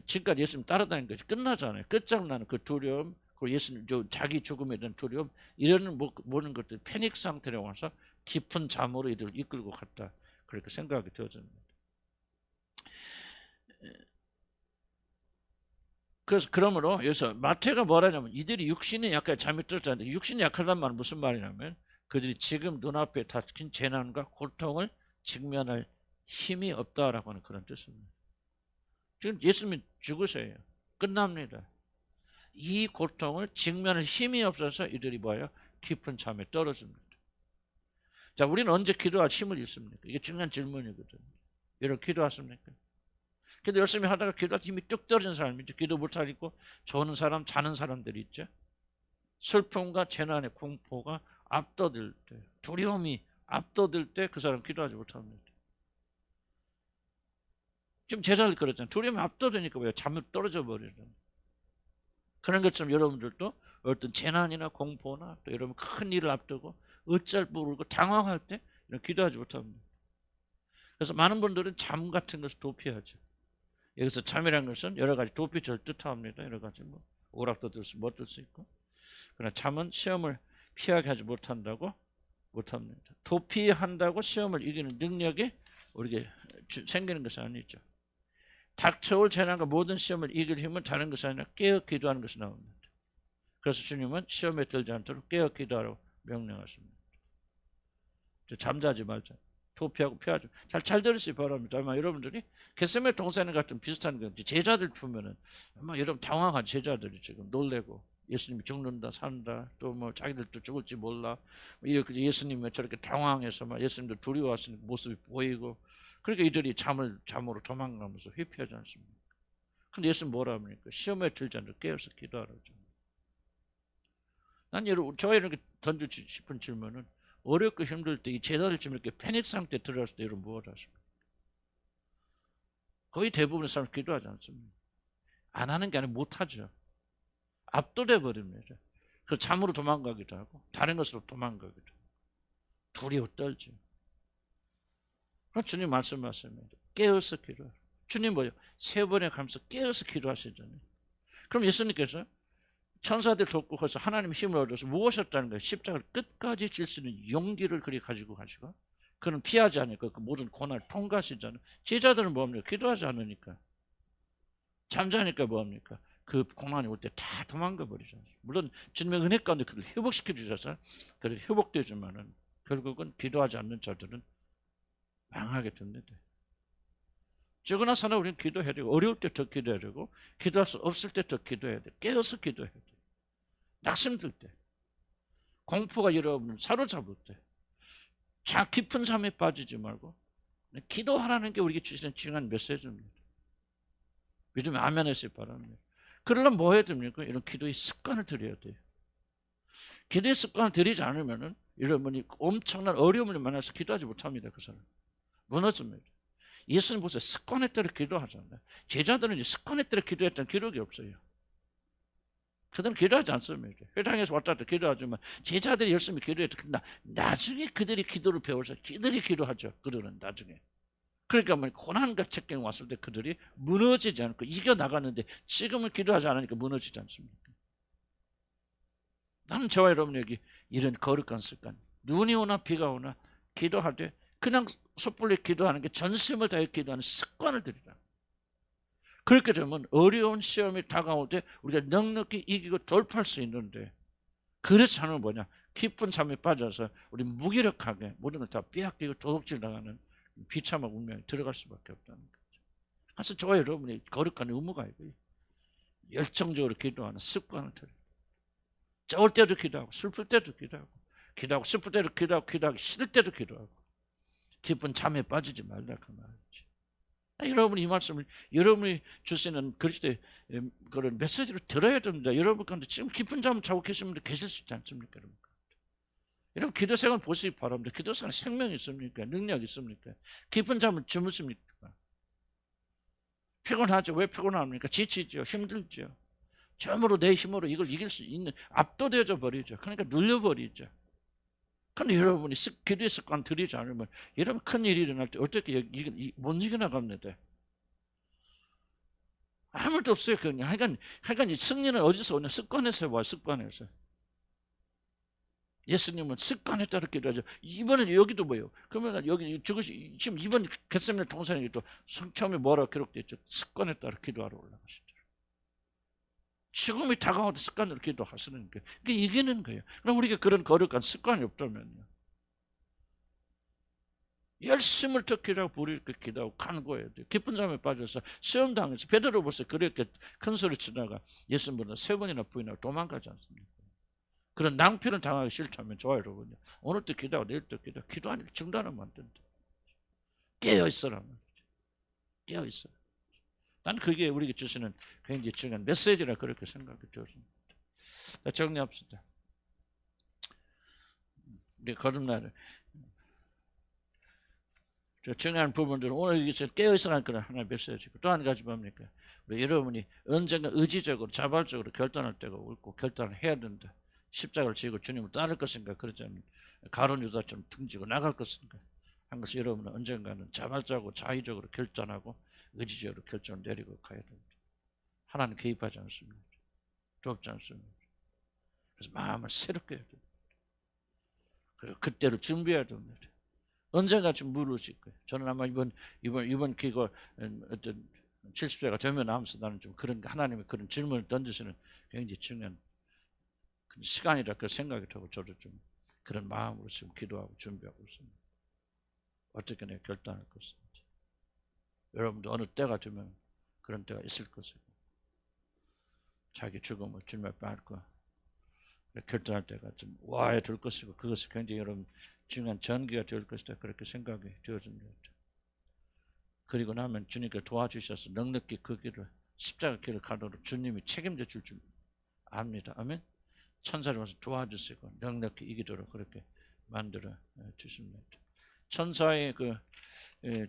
지금까지 예수님 따라다니는 것이 끝나잖아요. 끝장나는 그 두려움 그리고 예수님 자기 죽음에 대한 두려움 이런 모든 것들 패닉 상태로 와서 깊은 잠으로 이들을 이끌고 갔다. 그렇게 생각이 되어집니다. 그래서 그러므로 여기서 마태가 뭐라냐면 이들이 육신이 약하게 잠이 들었다는데 육신이 약하다는 말은 무슨 말이냐면 그들이 지금 눈앞에 닥친 재난과 고통을 직면할 힘이 없다라고 하는 그런 뜻입니다. 지금 예수님이 죽으세요. 끝납니다. 이 고통을 직면할 힘이 없어서 이들이 뭐예요? 깊은 잠에 떨어집니다. 자, 우리는 언제 기도할 힘을 잃습니까? 이게 중요한 질문이거든요. 여러분 기도하십니까? 기도 열심히 하다가 기도할 힘이 뚝 떨어진 사람이 있죠. 기도 못하고 조는 사람, 자는 사람들이 있죠. 슬픔과 재난의 공포가 압도될 때, 두려움이 압도될 때 그 사람 기도하지 못합니다. 지금 제자들 그랬잖아요. 두려움이 압도되니까 왜 잠을 떨어져 버리잖아요. 그런 것처럼 여러분들도 어떤 재난이나 공포나 또 여러분 큰 일을 앞두고 어쩔 모르고 당황할 때 기도하지 못합니다. 그래서 많은 분들은 잠 같은 것을 도피하죠. 여기서 잠이라는 것은 여러 가지 도피처를 뜻합니다. 여러 가지 뭐 오락도 들 수, 못 들 수 있고. 그러나 잠은 시험을 피하게 하지 못한다고 못합니다. 도피한다고 시험을 이기는 능력이 우리에게 생기는 것이 아니죠. 닥쳐올 재난과 모든 시험을 이길 힘은 다른 것이 아니라 깨어 기도하는 것이 나옵니다. 그래서 주님은 시험에 들지 않도록 깨어 기도하라고 명령하십니다. 잠자지 말자. 도피하고 피하죠. 잘 들으시기 바랍니다. 아마 여러분들이 겟세마네 동산 같은 비슷한 거 제자들 보면은 아마 여러분 당황한 제자들이 지금 놀래고 예수님이 죽는다 산다 또 뭐 자기들도 죽을지 몰라 이렇게 예수님이 저렇게 당황해서 막 예수님도 두려워하시는 모습이 보이고 그러니까 이들이 잠으로 도망가면서 회피하지 않습니까? 근데 예수님 뭐라 합니까? 시험에 들지 않도록 깨어서 기도하라고. 난 여러분 저에게 던지고 싶은 질문은 어렵고 힘들 때 이 제자들 지금 이렇게 패닉 상태에 들어갔을 때 여러분 무엇 하십니까? 거의 대부분의 사람 기도하지 않습니다. 안 하는 게 아니라 못하죠. 압도돼 버립니다. 그 잠으로 도망가기도 하고 다른 것으로 도망가기도 하고 두려워 떨죠. 그럼 주님 말씀하십니다. 깨어서 기도하라. 주님 뭐요? 3번에 가면서 깨어서 기도하시잖아요. 그럼 예수님께서 천사들 돕고 거기서 하나님의 힘을 얻어서 무엇이었다는 거예요? 십자가를 끝까지 질 수 있는 용기를 그리 가지고 가시고 그는 피하지 않으니까 그 모든 고난을 통과하시잖아요. 제자들은 뭐합니까? 기도하지 않으니까 잠자니까 뭐합니까? 그 고난이 올 때 다 도망가 버리잖아요. 물론 주님의 은혜 가운데 그를 회복시켜 주셔서 그를 회복되지만은 결국은 기도하지 않는 자들은 망하게 됩니다. 적으나 사나 우리는 기도해야 되고, 어려울 때 더 기도해야 되고, 기도할 수 없을 때 더 기도해야 돼. 깨어서 기도해야 돼. 낙심들 때, 공포가 여러분을 사로잡을 때, 깊은 잠에 빠지지 말고 기도하라는 게 우리에게 주시는 중요한 메시지입니다. 믿으면 아멘 하시기 바랍니다. 그러려면 뭐 해야 됩니까? 이런 기도의 습관을 들여야 돼요. 기도의 습관을 들이지 않으면 여러분이 엄청난 어려움을 만나서 기도하지 못합니다. 그 사람 무너집니다. 예수님 보세요. 습관에 따라 기도하잖아요. 제자들은 습관에 따라 기도했던 기록이 없어요. 그들은 기도하지 않습니다. 회당에서 왔다 갔다 기도하지만 제자들이 열심히 기도했다. 나중에 그들이 기도를 배워서 그들이 기도하죠. 그들은 나중에. 그러니까 뭐 고난과 책경이 왔을 때 그들이 무너지지 않고 이겨나가는데 지금은 기도하지 않으니까 무너지지 않습니까? 나는 저와 여러분에게 이런 거룩한 습관, 눈이 오나 비가 오나 기도할 때 그냥 섣불리 기도하는 게 전심을 다해 기도하는 습관을 들이라. 그렇게 되면 어려운 시험이 다가올 때 우리가 넉넉히 이기고 돌파할 수 있는데, 그렇지 않으면 뭐냐, 깊은 잠에 빠져서 우리 무기력하게 모든 걸 다 빼앗기고 도둑질 당하는 비참한 운명에 들어갈 수밖에 없다는 거죠. 그래서 저와 여러분이 거룩한 의무가 있고요. 열정적으로 기도하는 습관을 들여요. 좋을 때도 기도하고 슬플 때도 기도하고 슬플 때도 기도하기 싫을 때도 기도하고 깊은 잠에 빠지지 말라 그 말이지. 여러분이 이 말씀을 여러분이 주시는 그리스도의 그런 메시지를 들어야 됩니다. 여러분 가운데 지금 깊은 잠을 자고 계신 분들 계실 수 있지 않습니까? 여러분 기도 생활 보시기 바랍니다. 기도 생활 생명이 있습니까? 능력이 있습니까? 깊은 잠을 주무십니까? 피곤하죠. 왜 피곤합니까? 지치죠. 힘들죠. 점으로 내 힘으로 이걸 이길 수 있는 압도되어져 버리죠. 그러니까 눌려버리죠. 그런데 여러분이 기도의 습관 들이지 않으면 여러분 큰일이 일어날 때 어떻게 못 이겨나갑니다. 아무것도 없어요. 그냥 하여간 이 승리는 어디서 오냐? 습관에서 와요. 습관에서. 예수님은 습관에 따라 기도하죠. 이번에 여기도 뭐예요? 그러면 여기 죽으시 지금 이번 겟세마네 동산에도 처음에 뭐라고 기록되어 있죠? 습관에 따라 기도하러 올라가시죠. 죽음이 다가오도 습관으로 기도하시는 거예요. 그게 이기는 거예요. 그럼 우리가 그런 거룩한 습관이 없다면요, 열심을 더 기도하고 부르게 기도하고 간구해야 돼요. 깊은 잠에 빠져서 시험 당해서 베드로 벌써 그렇게 큰 소리 치다가 예수님보다 3번이나 부인하고 도망가지 않습니까? 그런 낭패를 당하기 싫다면 좋아요, 여러분요. 오늘도 기도하고 내일도 기도하는 중단하면 안 된다. 깨어있어라. 깨어있어라. 나는 그게 우리에게 주시는 굉장히 중요한 메시지라 그렇게 생각이 되었습니다. 정리합시다. 우리 거듭날 중요한 부분들은 오늘 여기서 깨어있으라는 그런 하나의 메시지고, 또 한 가지 뭡니까? 우리 여러분이 언젠가 의지적으로 자발적으로 결단할 때가 옳고 결단을 해야 된다. 십자가를 지고 주님을 따를 것인가, 그러지 않으면 가룟 유다처럼 등지고 나갈 것인가 한 것을 여러분은 언젠가는 자발적으로 자의적으로 결단하고 의지적으로 결정을 내리고 가야 됩니다. 하나님 개입하지 않습니다. 돕지 않습니다. 그래서 마음을 새롭게 해야 됩니다. 그리고 그때를 준비해야 됩니다. 언젠가 좀 무너질 거예요. 저는 아마 이번 기가 어떤 70세가 되면 하면서 나는 좀 그런 하나님의 그런 질문을 던지시는 굉장히 중요한 시간이라 그 생각이 들고 저도 좀 그런 마음으로 지금 기도하고 준비하고 있습니다. 어떻게 내가 결단할 것인지. 여러분도 어느 때가 되면 그런 때가 있을 것이고, 자기 죽음을 주님 앞에 앓고 결단할 때가 좀 와야 될 것이고, 그것이 굉장히 여러분 중요한 전기가 될 것이다, 그렇게 생각이 되어집니다. 그리고 나면 주님께 도와주셔서 넉넉히 그 길을, 십자가 길을 가도록 주님이 책임져 줄 줄 압니다. 아멘. 천사를 와서 도와주시고 넉넉히 이기도록 그렇게 만들어 주십니다. 천사의 그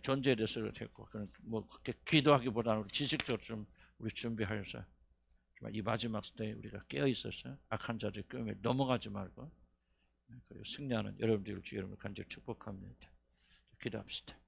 존재에 대해서 했고, 뭐 그렇게 기도하기보다는 지식적으로 좀 우리 준비하여서 이 마지막 때에 우리가 깨어 있어서 악한 자들의 끄에 넘어가지 말고 그리고 승리하는 여러분들을 주 여러분을 간절히 축복합니다. 기도합시다.